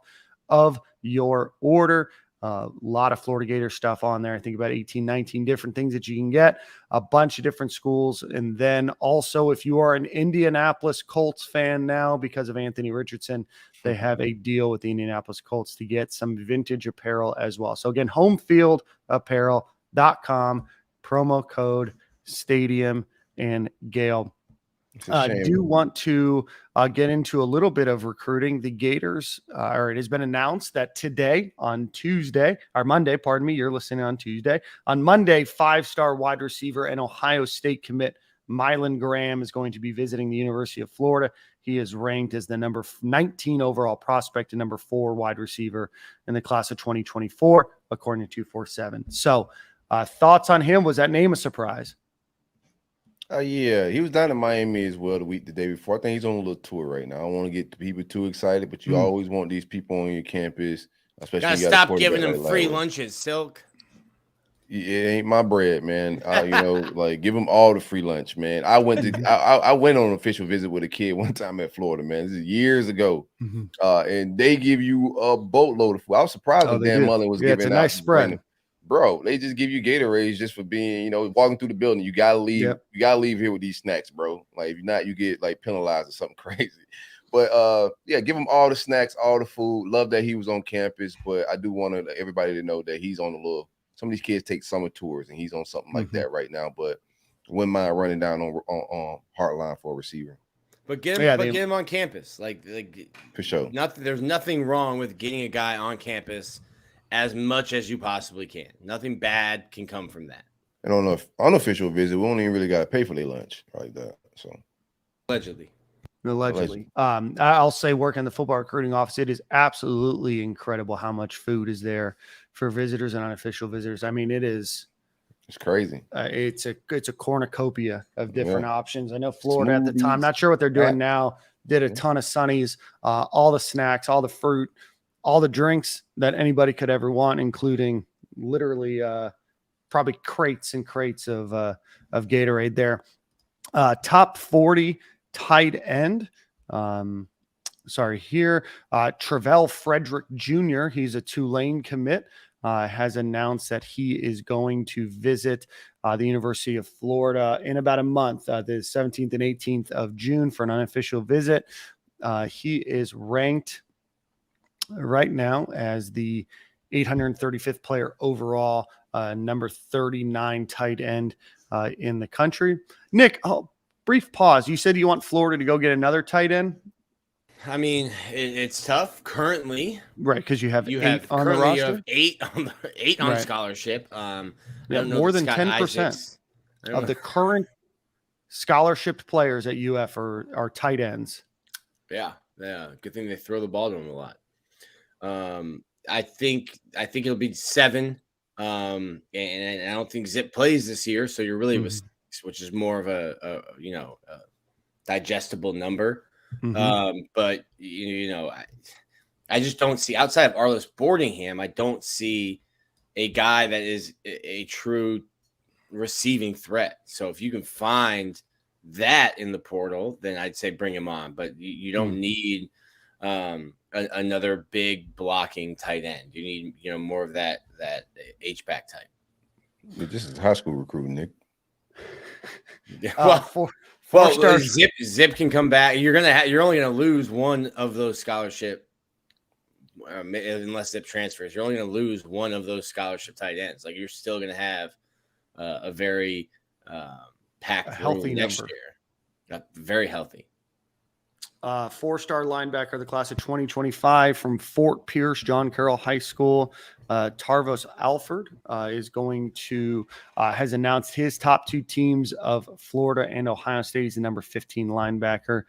of your order. A lot of Florida Gator stuff on there. I think about 18, 19 different things that you can get, a bunch of different schools. And then also, if you are an Indianapolis Colts fan now, because of Anthony Richardson, they have a deal with the Indianapolis Colts to get some vintage apparel as well. So again, homefieldapparel.com, promo code Stadium and Gale. I do want to get into a little bit of recruiting. The Gators, or it has been announced that today on Tuesday, or Monday, pardon me, you're listening on Tuesday. On Monday, 5-star wide receiver and Ohio State commit Mylan Graham is going to be visiting the University of Florida. He is ranked as the number 19 overall prospect and number 4 wide receiver in the class of 2024, according to 247. So thoughts on him? Was that name a surprise? Yeah, he was down in Miami as well the day before. I think he's on a little tour right now. I don't want to get the people too excited, but you always want these people on your campus, especially. Gotta stop giving them free lunches, Silk. It ain't my bread, man. Like give them all the free lunch, man. I went on an official visit with a kid one time at Florida, man. This is years ago, and they give you a boatload of food. I was surprised that Dan Mullen was giving it's a nice spread. Bro, they just give you Gatorades just for being, walking through the building. You gotta leave. Yep. You gotta leave here with these snacks, bro. Like if you're not, you get like penalized or something crazy. But give him all the snacks, all the food. Love that he was on campus, but I do want everybody to know that he's on a little. Some of these kids take summer tours, and he's on something like that right now. But wouldn't mind running down on Heartline for a receiver. But get him on campus, like for sure. There's nothing wrong with getting a guy on campus as much as you possibly can. Nothing bad can come from that. And on an unofficial visit, we don't even really got to pay for their lunch like that. So allegedly. I'll say, working in the football recruiting office, it is absolutely incredible how much food is there for visitors and unofficial visitors. I mean, it's crazy. It's a cornucopia of different options. I know Florida at the time, not sure what they're doing now, did a ton of Sunnies, all the snacks, all the fruit, all the drinks that anybody could ever want, including literally probably crates and crates of Gatorade there. Top 40 tight end. here. Travell Frederick Jr., he's a Tulane commit, has announced that he is going to visit the University of Florida in about a month, the 17th and 18th of June, for an unofficial visit. He is ranked right now as the 835th player overall, number 39 tight end in the country. Nick, brief pause. You said you want Florida to go get another tight end? I mean, it's tough currently, right? Because you have eight on the You roster. have eight on Right. scholarship. Yeah, more than 10% of the current scholarship players at UF are tight ends. Yeah. Good thing they throw the ball to him a lot. I think it'll be 7. And I don't think Zip plays this year, so you're really with 6, which is more of a digestible number. But I just don't see, outside of Arliss Boardingham, I don't see a guy that is a true receiving threat. So if you can find that in the portal, then I'd say bring him on. But you don't need another big blocking tight end. You need more of that H-back type. This is high school recruiting, Nick. Zip can come back. You're only gonna lose one of those scholarship, unless Zip transfers. You're only gonna lose one of those scholarship tight ends. Like, you're still gonna have a very packed, healthy next number. year. Very healthy. 4-star linebacker of the class of 2025 from Fort Pierce, John Carroll High School. Tarvos Alford is going to has announced his top 2 teams of Florida and Ohio State. He's the number 15 linebacker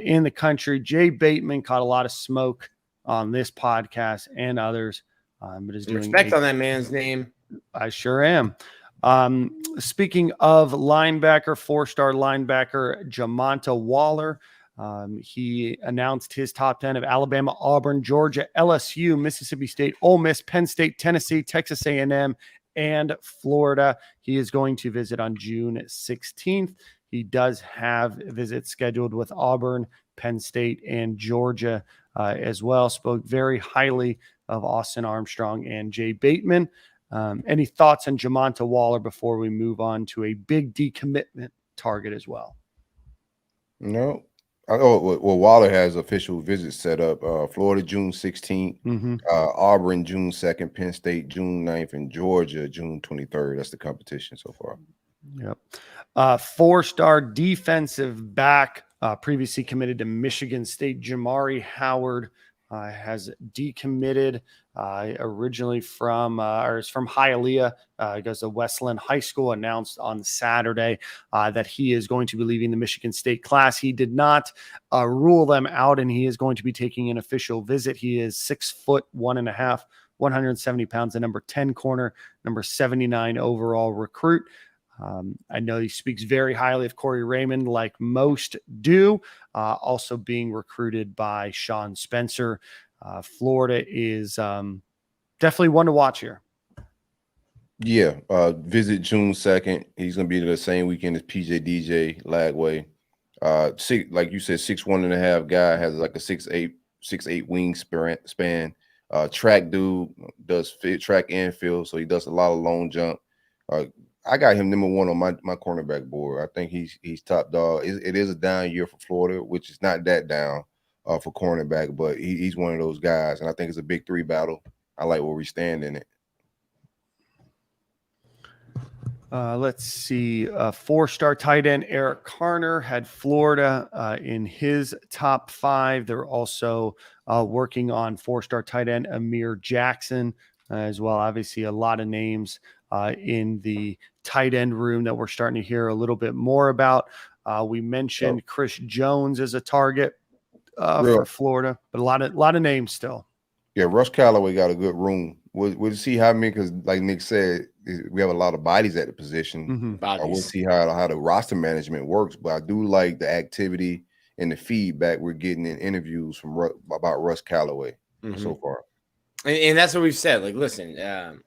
in the country. Jay Bateman caught a lot of smoke on this podcast and others, but is doing respect on that man's name. I sure am. Speaking of linebacker, 4-star linebacker Jamonta Waller. He announced his top 10 of Alabama, Auburn, Georgia, LSU, Mississippi State, Ole Miss, Penn State, Tennessee, Texas A&M, and Florida. He is going to visit on June 16th. He does have visits scheduled with Auburn, Penn State, and Georgia as well. Spoke very highly of Austin Armstrong and Jay Bateman. Any thoughts on Jamonta Waller before we move on to a big decommitment target as well? No. Well, Waller has official visits set up. Florida, June 16th. Auburn, June 2nd. Penn State, June 9th. And Georgia, June 23rd. That's the competition so far. Yep. 4-star defensive back, previously committed to Michigan State, Jamari Howard, has decommitted originally from Hialeah. Goes to Westland High School. Announced on Saturday that he is going to be leaving the Michigan State class. He did not rule them out, and he is going to be taking an official visit. He is 6'1.5", 170 pounds, the number 10 corner, number 79 overall recruit. I know he speaks very highly of Corey Raymond, like most do, also being recruited by Sean Spencer. Florida is definitely one to watch here. Yeah, visit June 2nd. He's going to be there the same weekend as PJ DJ Lagway. Like you said, 6'1.5" guy, has like a 6'8" wingspan. Track dude, does track and field, so he does a lot of long jump. I got him number 1 on my cornerback board. I think he's top dog. It is a down year for Florida, which is not that down for cornerback, but he's one of those guys, and I think it's a big 3 battle. I like where we stand in it. Let's see. 4-star tight end Eric Carner had Florida in his top 5. They're also working on 4-star tight end Amir Jackson as well. Obviously, a lot of names in the tight end room that we're starting to hear a little bit more about. We mentioned Chris Jones as a target for Florida, but a lot of names still. Yeah, Russ Callaway got a good room. We'll see how many, because like Nick said, we have a lot of bodies at the position. We'll see how the roster management works, but I do like the activity and the feedback we're getting in interviews from about Russ Callaway so far. And that's what we've said. Like, listen,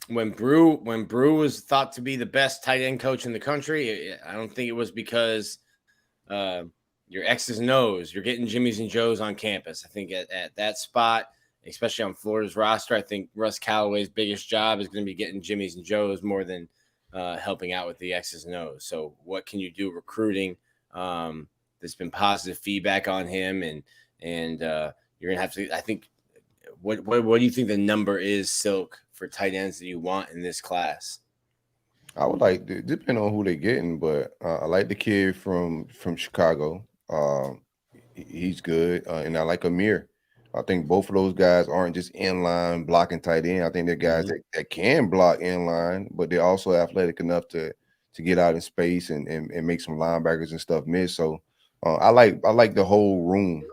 when Brew was thought to be the best tight end coach in the country, I don't think it was because your X's and O's. You're getting Jimmy's and Joe's on campus. I think at that spot, especially on Florida's roster, I think Russ Callaway's biggest job is going to be getting Jimmy's and Joe's more than helping out with the X's and O's. So what can you do recruiting? There's been positive feedback on him, and you're going to have to, I think, what do you think the number is, Silk, for tight ends that you want in this class? I would like, depending on who they're getting, but I like the kid from Chicago. He's good, and I like Amir. I think both of those guys aren't just inline blocking tight end. I think they're guys that can block inline, but they're also athletic enough to get out in space and make some linebackers and stuff miss. So I like the whole room,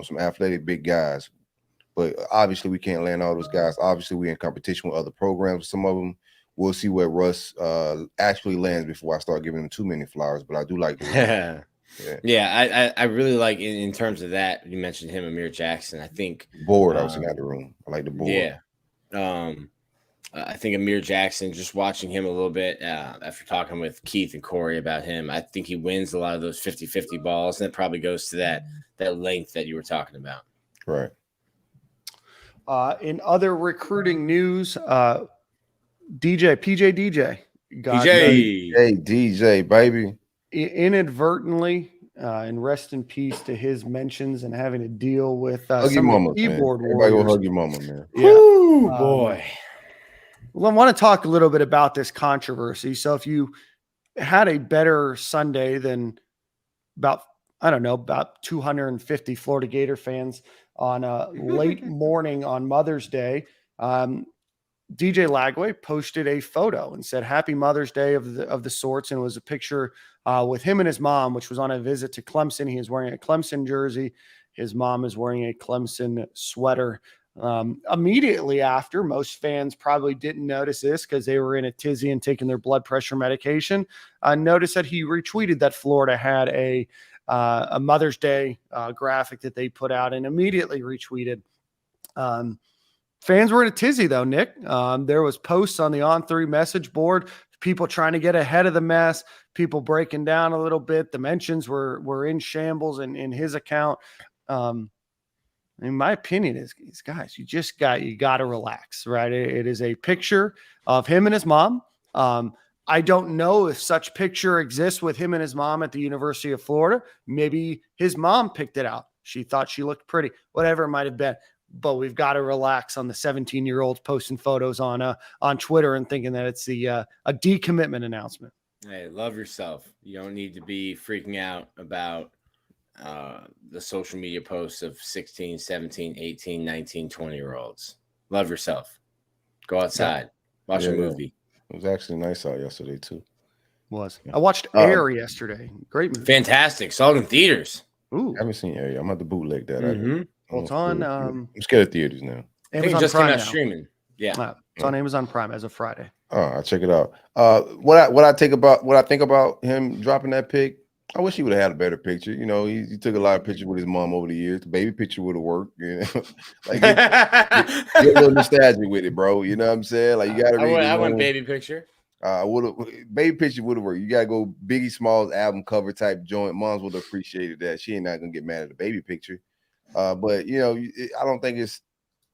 some athletic big guys. But obviously we can't land all those guys. Obviously we're in competition with other programs. Some of them, we'll see where Russ actually lands before I start giving him too many flowers. But I do like the I really like in terms of that. You mentioned him, Amir Jackson. I think board. I was in the room. I like the board. Yeah, I think Amir Jackson. Just watching him a little bit after talking with Keith and Corey about him, I think he wins a lot of those 50-50 balls, and it probably goes to that length that you were talking about. Right. In other recruiting news, DJ. Hey, DJ, baby. Inadvertently, and rest in peace to his mentions and having to deal with hug your mama, keyboard man. warriors. Everybody go hug your mama, man. Yeah. Ooh, boy. Well, I want to talk a little bit about this controversy. So if you had a better Sunday than about 250 Florida Gator fans on a late morning on Mother's Day, DJ Lagway posted a photo and said Happy Mother's Day of the sorts, and it was a picture with him and his mom, which was on a visit to Clemson. He is wearing a Clemson jersey. His mom is wearing a Clemson sweater. Immediately after, most fans probably didn't notice this because they were in a tizzy and taking their blood pressure medication. Notice that he retweeted that Florida had a Mother's Day graphic that they put out, and immediately retweeted. Fans were in a tizzy though, Nick. There was posts on the On3 message board, people trying to get ahead of the mess, people breaking down a little bit. The mentions were in shambles in his account. In my opinion is guys, you got to relax, right? It is a picture of him and his mom. I don't know if such picture exists with him and his mom at the University of Florida. Maybe his mom picked it out. She thought she looked pretty, whatever it might have been. But we've got to relax on the 17-year-olds posting photos on Twitter and thinking that it's a decommitment announcement. Hey, love yourself. You don't need to be freaking out about the social media posts of 16, 17, 18, 19, 20-year-olds. Love yourself. Go outside. Watch a movie. It was actually nice out yesterday, too. I watched Air yesterday. Great movie. Fantastic. Saw it in theaters. Ooh. I haven't seen Air. I'm going to have to bootleg that. Well, it's on. I'm scared of theaters now. I think it just came out streaming. Yeah. It's on Amazon Prime as of Friday. Oh, I'll check it out. What I think about him dropping that pic, I wish he would have had a better picture. He took a lot of pictures with his mom over the years. The baby picture would have worked. Like get a little nostalgia with it, bro. You know what I'm saying? Like you got to read. I want baby picture. Baby picture would have worked. You got to go Biggie Smalls album cover type joint. Moms would have appreciated that. She ain't not gonna get mad at the baby picture. But I don't think it's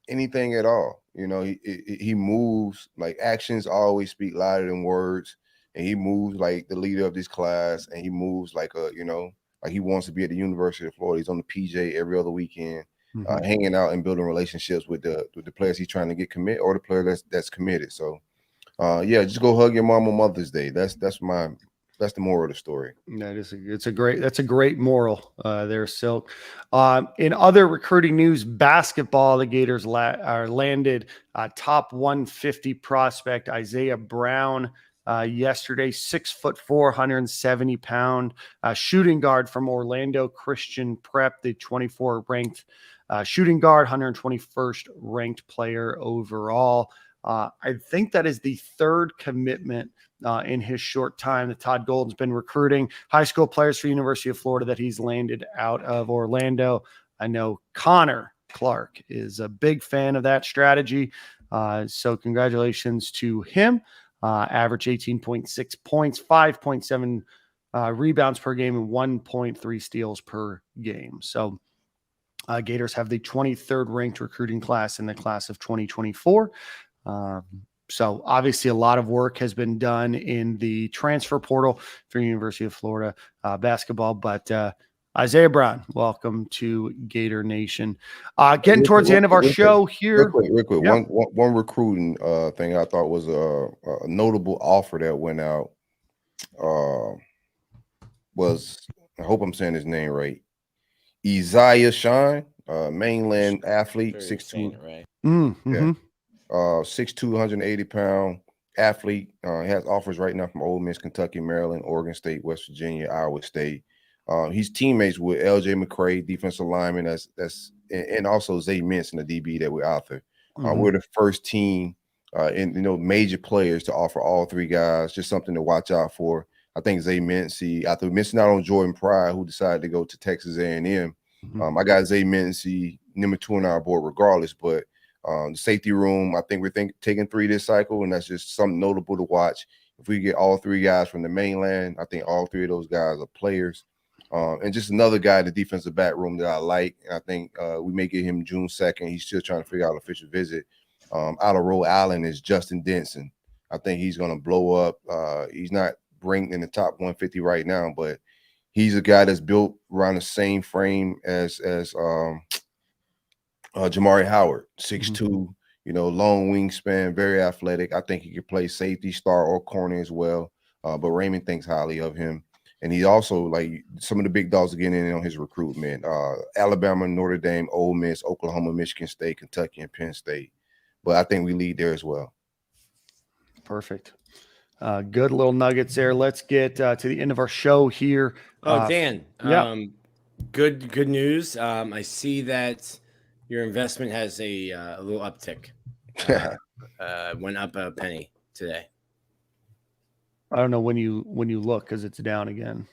anything at all. He moves like actions always speak louder than words. And he moves like the leader of this class, and he moves like like he wants to be at the University of Florida. He's on the PJ every other weekend, hanging out and building relationships with the players he's trying to get commit or the player that's committed. So, just go hug your mom on Mother's Day. That's the moral of the story. That's a great moral there, Silk. In other recruiting news, basketball, the Gators landed top 150 prospect Isaiah Brown. Yesterday, 6'4", 170-pound shooting guard from Orlando Christian Prep, the 24 ranked shooting guard, 121st ranked player overall. I think that is the third commitment in his short time that Todd Golden's been recruiting high school players for University of Florida that he's landed out of Orlando. I know Connor Clark is a big fan of that strategy. So congratulations to him. Average 18.6 points, 5.7 rebounds per game, and 1.3 steals per game. So Gators have the 23rd ranked recruiting class in the class of 2024. So obviously a lot of work has been done in the transfer portal for University of Florida basketball, but Isaiah Brown, welcome to Gator Nation. Getting towards the end of our show here. Real quick. Yeah. One recruiting thing I thought was a notable offer that went out was, I hope I'm saying his name right, Isaiah Shine, mainland athlete, 6'2", right? Mm-hmm. 6'2", 180-pound athlete. Has offers right now from Ole Miss, Kentucky, Maryland, Oregon State, West Virginia, Iowa State. He's teammates with L.J. McCray, defensive lineman, and also Zay Minson, the DB that we're out there. We're the first team in major players to offer all three guys. Just something to watch out for. I think Zay Mincy, after missing out on Jordan Pryor, who decided to go to Texas A&M, I got Zay Mincy number 2 on our board regardless. But the safety room, I think we're taking 3 this cycle, and that's just something notable to watch. If we get all 3 guys from the mainland, I think all 3 of those guys are players. And just another guy in the defensive back room that I like. I think we may get him June 2nd. He's still trying to figure out an official visit. Out of Rhode Island is Justin Denson. I think he's going to blow up. He's not ranked in the top 150 right now, but he's a guy that's built around the same frame as Jamari Howard, 6'2", long wingspan, very athletic. I think he could play safety, star, or corner as well. But Raymond thinks highly of him. And he also, like, some of the big dogs are getting in on his recruitment. Alabama, Notre Dame, Ole Miss, Oklahoma, Michigan State, Kentucky, and Penn State. But I think we lead there as well. Perfect. Good little nuggets there. Let's get to the end of our show here. Dan. Yeah. Good news. I see that your investment has a little uptick. Went up a penny today. I don't know when you look because it's down again.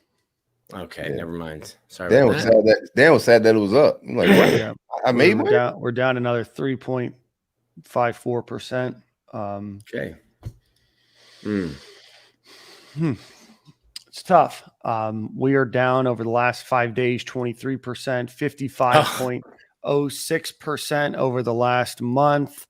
Okay, never mind. Sorry. Dan was sad that it was up. I'm like, what? Yeah. I made one. We're down another 3.54%. Okay. It's tough. We are down over the last 5 days, 23%, 55.06% over the last month,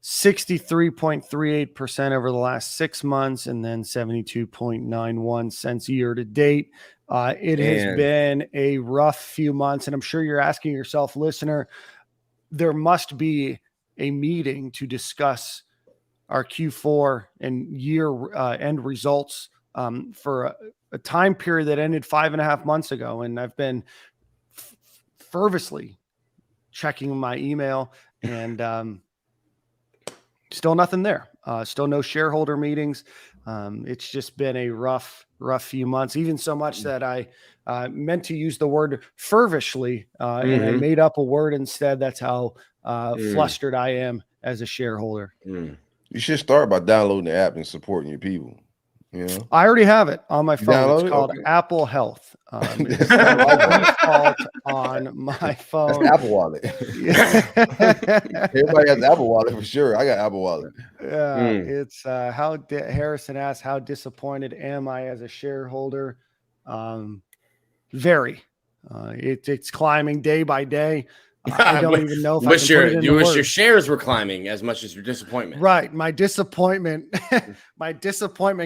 63.38% over the last 6 months, and then 72.91 cents year to date. It has been a rough few months, and I'm sure you're asking yourself, listener, there must be a meeting to discuss our Q4 and year end results for a time period that ended 5.5 months ago. And I've been fervently checking my email and still nothing there. Still no shareholder meetings. It's just been a rough few months, even so much that I meant to use the word fervently and I made up a word instead. That's how flustered I am as a shareholder. You should start by downloading the app and supporting your people. I already have it on my phone. It's called Apple Health. It's default on my phone. That's Apple Wallet. Everybody has Apple Wallet for sure. I got Apple Wallet. Yeah, it's Harrison asked, how disappointed am I as a shareholder? Very. It's climbing day by day. I don't even know if your shares were climbing as much as your disappointment. Right. My disappointment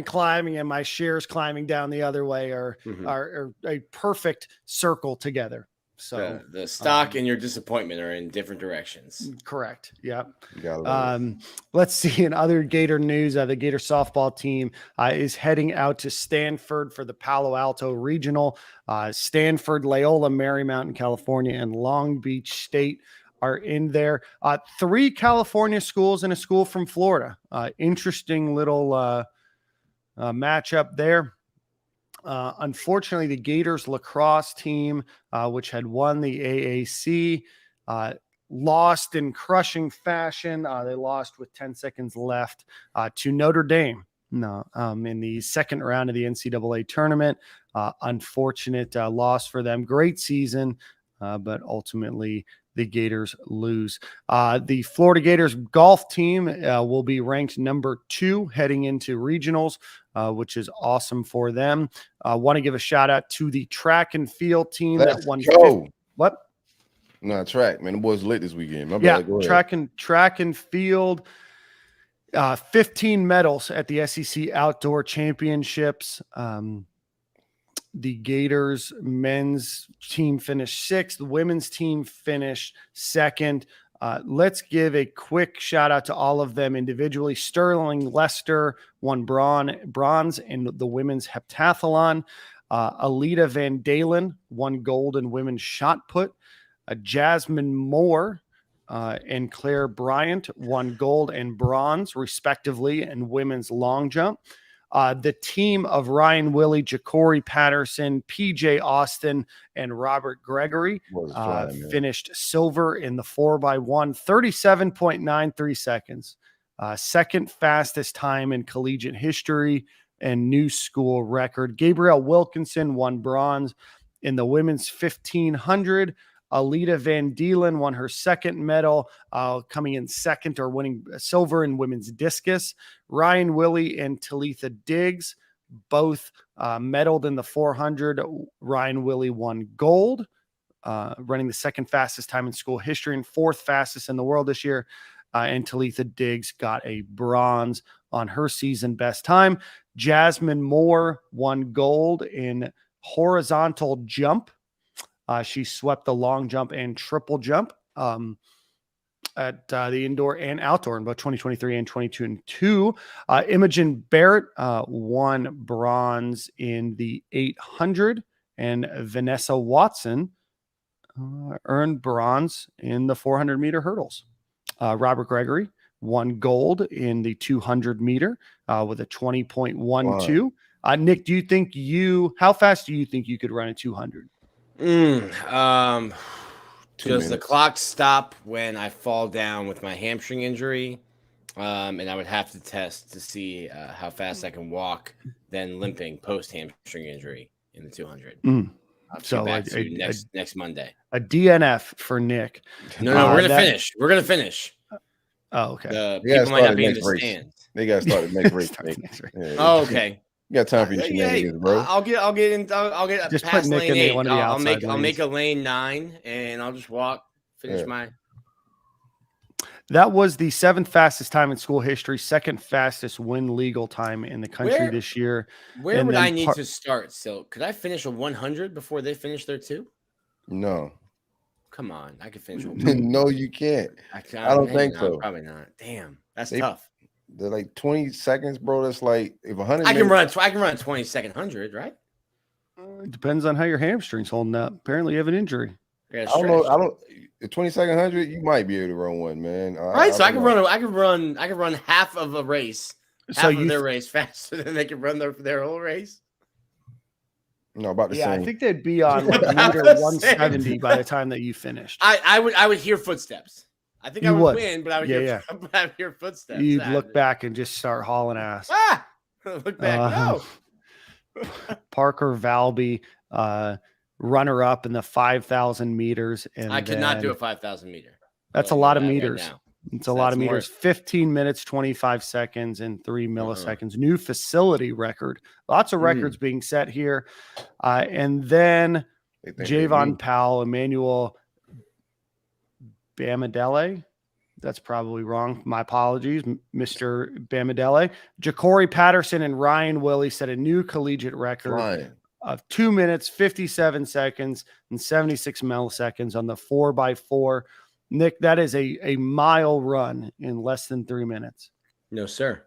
climbing and my shares climbing down the other way are a perfect circle together. So the stock and your disappointment are in different directions. Correct. Yep. Let's see. In other Gator news, the Gator softball team is heading out to Stanford for the Palo Alto Regional. Stanford, Loyola, Marymount in California, and Long Beach State are in there. 3 California schools and a school from Florida. Interesting little matchup there. Unfortunately, the Gators lacrosse team, which had won the AAC, lost in crushing fashion. They lost with 10 seconds left to Notre Dame in the second round of the NCAA tournament. Unfortunate loss for them. Great season, but ultimately the Gators lose. The Florida Gators golf team will be ranked number 2 heading into regionals, which is awesome for them. I want to give a shout out to the track and field team that won. What? No, track, man. The boys lit this weekend. My Yeah, bad. Go ahead. track and field. 15 medals at the SEC Outdoor Championships. The Gators men's team finished 6th. The women's team finished 2nd. Let's give a quick shout out to all of them individually. Sterling Lester won bronze in the women's heptathlon. Alita Van Dalen won gold in women's shot put. Jasmine Moore and Claire Bryant won gold and bronze, respectively, in women's long jump. The team of Ryan Willie, Ja'Cory Patterson, PJ Austin, and Robert Gregory finished silver in the 4x1, 37.93 seconds. Second fastest time in collegiate history and new school record. Gabrielle Wilkinson won bronze in the women's 1500. Alita Van Dalen won her 2nd medal, coming in 2nd or winning silver in women's discus. Ryan Willie and Talitha Diggs both medaled in the 400. Ryan Willie won gold, running the 2nd fastest time in school history and 4th fastest in the world this year. And Talitha Diggs got a bronze on her season best time. Jasmine Moore won gold in horizontal jump. She swept the long jump and triple jump at the indoor and outdoor in both 2023 and 2022. Imogen Barrett won bronze in the 800, and Vanessa Watson earned bronze in the 400-meter hurdles. Robert Gregory won gold in the 200-meter with a 20.12. Nick, how fast do you think you could run a 200? Does the clock stop when I fall down with my hamstring injury? And I would have to test to see how fast I can walk, then limping post hamstring injury in the 200. So back to next Monday. A DNF for Nick. No, we're gonna finish. We're gonna finish. Oh, okay. The people might not be in the stands. They got to start the next race. Oh, okay. You got time for your shenanigans, bro. I'll get just past put Nick lane 8. in one of the outside I'll make a lane 9 and I'll just finish my. That was the 7th fastest time in school history, 2nd fastest win legal time in the country this year. Where would I need to start? So could I finish a 100 before they finish their 2? No. Come on, I can finish. No, you can't. I don't think so. Probably not. Damn, that's tough. They're like 20 seconds, bro. That's like if 100. I can run a 20-second 100, right? It depends on how your hamstring's holding up. Apparently, you have an injury. I don't know. A 20-second 100, you might be able to run one, man. Right, so I can run half of a race, half of their race faster than they can run their whole race. No, about the same. I think they'd be on like meter 170 by the time that you finished. I would hear footsteps. I think I would win, but I would hear footsteps. You'd look back and just start hauling ass. Look back. No. Parker Valby, runner up in the 5,000 meters. And I could not do a 5,000 meter. That's a lot of meters. Right, it's a lot of meters. 15 minutes, 25 seconds, and 3 milliseconds. New facility record. Lots of records being set here. And then Javon Powell, Emmanuel Bamadele. That's probably wrong. My apologies, Mr. Bamadele. Ja'Cory Patterson and Ryan Willie set a new collegiate record of 2 minutes, 57 seconds, and 76 milliseconds on the 4x4. Nick, that is a mile run in less than 3 minutes. No, sir.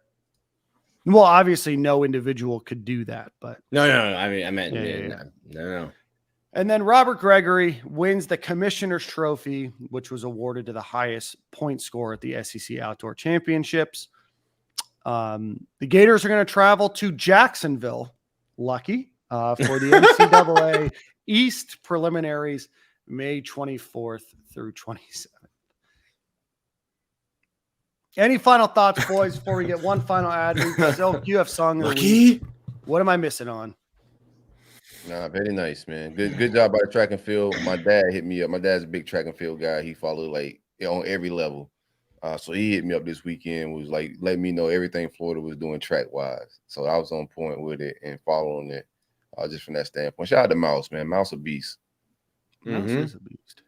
Well, obviously, no individual could do that, but no. I meant no. And then Robert Gregory wins the Commissioner's Trophy, which was awarded to the highest point scorer at the SEC Outdoor Championships. The Gators are going to travel to Jacksonville, lucky, for the NCAA East preliminaries, May 24th through 27th. Any final thoughts, boys, before we get one final ad? Silk, you have song of the week. What am I missing on? Nah, very nice, man. Good job by the track and field. My dad hit me up. My dad's a big track and field guy. He followed like on every level. So he hit me up this weekend, was like letting me know everything Florida was doing track wise. So I was on point with it and following it just from that standpoint. Shout out to Mouse, man. Mouse a beast. Mouse is a beast.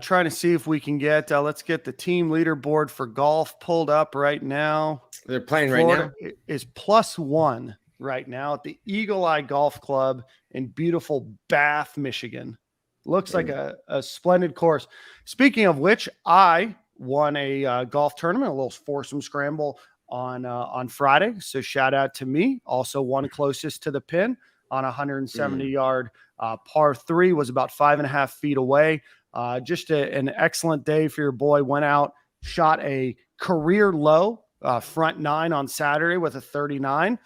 Trying to see if we can get let's get the team leaderboard for golf pulled up right now. They're playing Florida right now. Is +1 right now at the Eagle Eye Golf Club in beautiful Bath, Michigan. Looks like a splendid course. Speaking of which, I won a golf tournament, a little foursome scramble on Friday. So shout out to me. Also won closest to the pin on a 170-yard par 3, was about 5.5 feet away. Just an excellent day for your boy. Went out, shot a career low front 9 on Saturday with a 39.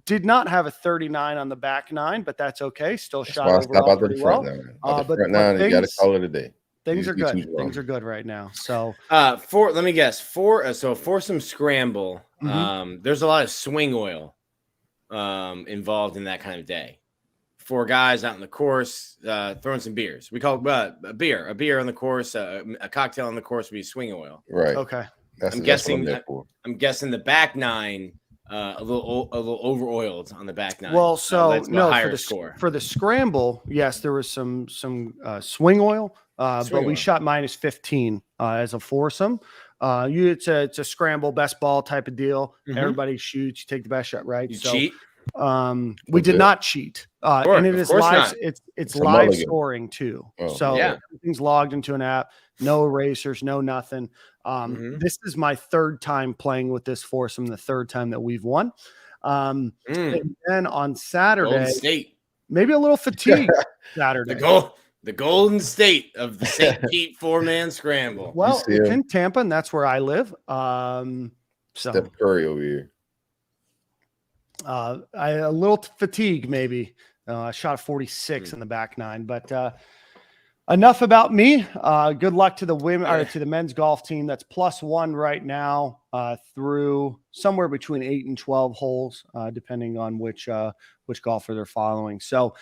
Did not have a 39 on the back 9, but that's okay. Still shot overall pretty well. But front 9, you got to call it a day. Things are good. Things are good right now. So let me guess. For some scramble, there's a lot of swing oil involved in that kind of day. 4 guys out on the course throwing some beers. We call it a beer on the course, a cocktail on the course would be swing oil. Right. Okay. I'm guessing the back 9 a little over oiled on the back 9. Well, so no, score for the scramble, yes, there was some swing oil, but we shot -15 as a foursome. It's a scramble best ball type of deal. Everybody shoots, you take the best shot, right? You cheat. We did not cheat, and it is live. It's live scoring too. So everything's logged into an app. No erasers, no nothing. This is my 3rd time playing with this foursome. The 3rd time that we've won. And then on Saturday, maybe a little fatigue. Saturday, the Golden State of the St. Pete 4-man scramble. Well, it's in Tampa, and that's where I live. Steph Curry over here. A little fatigue, maybe. I shot a 46 in the back 9, but enough about me. Good luck to the women or to the men's golf team. That's +1 right now through somewhere between 8 and 12 holes, depending on which golfer they're following. So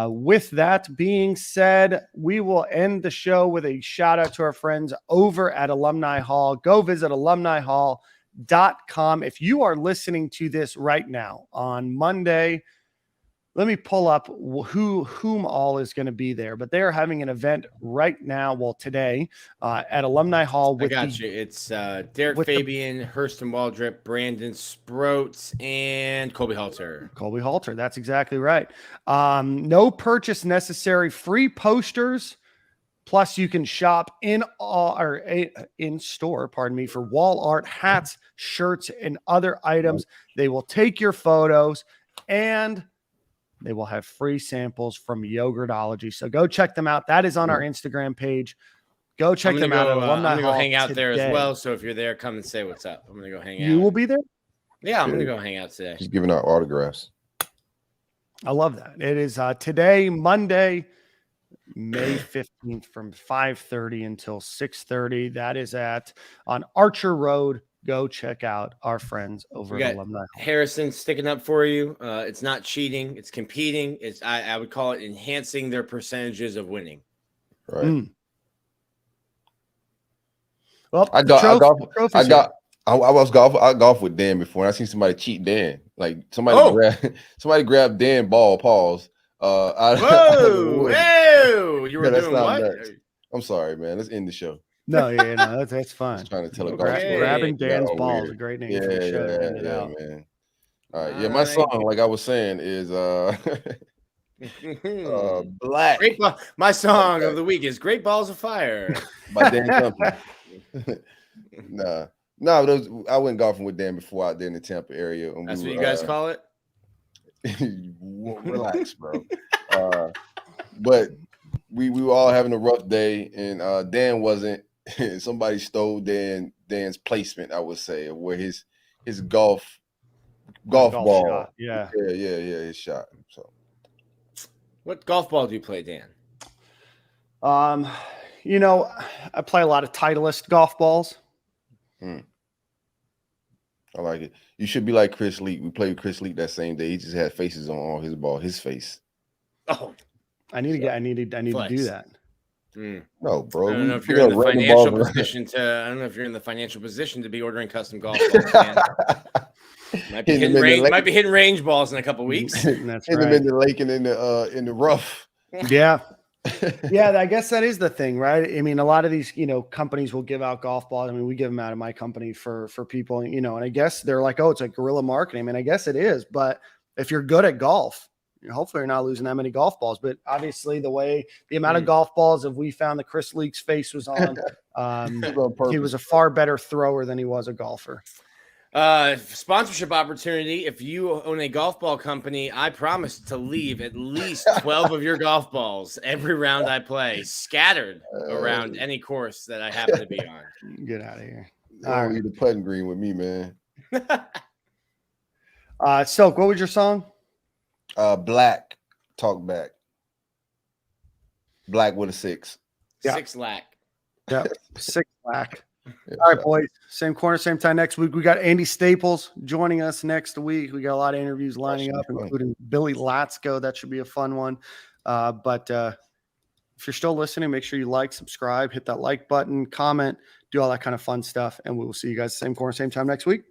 with that being said, we will end the show with a shout out to our friends over at Alumni Hall. Go visit alumnihall.com. If you are listening to this right now on Monday, let me pull up whom all is going to be there, but they are having an event right now. Well, today at Alumni Hall. I got you. It's Derek Fabian, Hurston Waldrip, Brandon Sproats, and Colby Halter. Colby Halter. That's exactly right. No purchase necessary. Free posters. Plus, you can shop in store, for wall art, hats, shirts, and other items. They will take your photos, and they will have free samples from Yogurtology. So go check them out. That is on our Instagram page. Go check them out. I'm going to go hang out there as well. So if you're there, come and say what's up. I'm going to go hang out. You will be there? Yeah, I'm going to go hang out today. Just giving out autographs. I love that. It is today, Monday, May 15th from 5:30 until 6:30. That is on Archer Road. Go check out our friends over at Alumni Hall. Harrison sticking up for you. It's not cheating. It's competing. I would call it enhancing their percentages of winning. Right. Well, I golf with Dan before, and I seen somebody cheat Dan. Like somebody grabbed Dan ball. Pause. Whoa! You were doing what? Nuts. I'm sorry, man. Let's end the show. No, that's fine. Just trying to tell a golf story. Grabbing Dan's ball is a great name for the show. Man. All right, my song, like I was saying, is Black. My song of the week is "Great Balls of Fire" by Dan Temple. I went golfing with Dan before out there in the Tampa area. And that's what you guys call it. Relax, bro. But we were all having a rough day, and Dan wasn't. Somebody stole Dan's placement, I would say, of where his golf ball. Shot. Yeah, his shot. So, what golf ball do you play, Dan? I play a lot of Titleist golf balls. I like it. You should be like Chris Leak. We played with Chris Leak that same day. He just had faces on all his ball. His face. Oh, I need to do that. No, bro. I don't know if you're in the financial position I don't know if you're in the financial position to be ordering custom golf balls, man. Might be hitting range balls in a couple weeks. That's Hit right. them in the lake and in the rough. Yeah. Yeah, I guess that is the thing, right? I mean, a lot of these, companies will give out golf balls. I mean, we give them out of my company for people, and I guess they're like, oh, it's like guerrilla marketing. I mean, I guess it is, but if you're good at golf, hopefully you're not losing that many golf balls. But obviously the amount of golf balls that we found that Chris Leak's face was on, he was a far better thrower than he was a golfer. Sponsorship opportunity. If you own a golf ball company, I promise to leave at least 12 of your golf balls every round I play, scattered around any course that I happen to be on. Get out of here. All right. The putting green with me, man. Silk, what was your song? Black. Talk back. Black with a 6. Yeah. 6 lack. Yep. 6 lack. Yeah, all right, boys. Same corner, same time next week. We got Andy Staples joining us next week. We got a lot of interviews lining up, including Billy Latsko. That should be a fun one. But if you're still listening, make sure you like, subscribe, hit that like button, comment, do all that kind of fun stuff. And we will see you guys same corner, same time next week.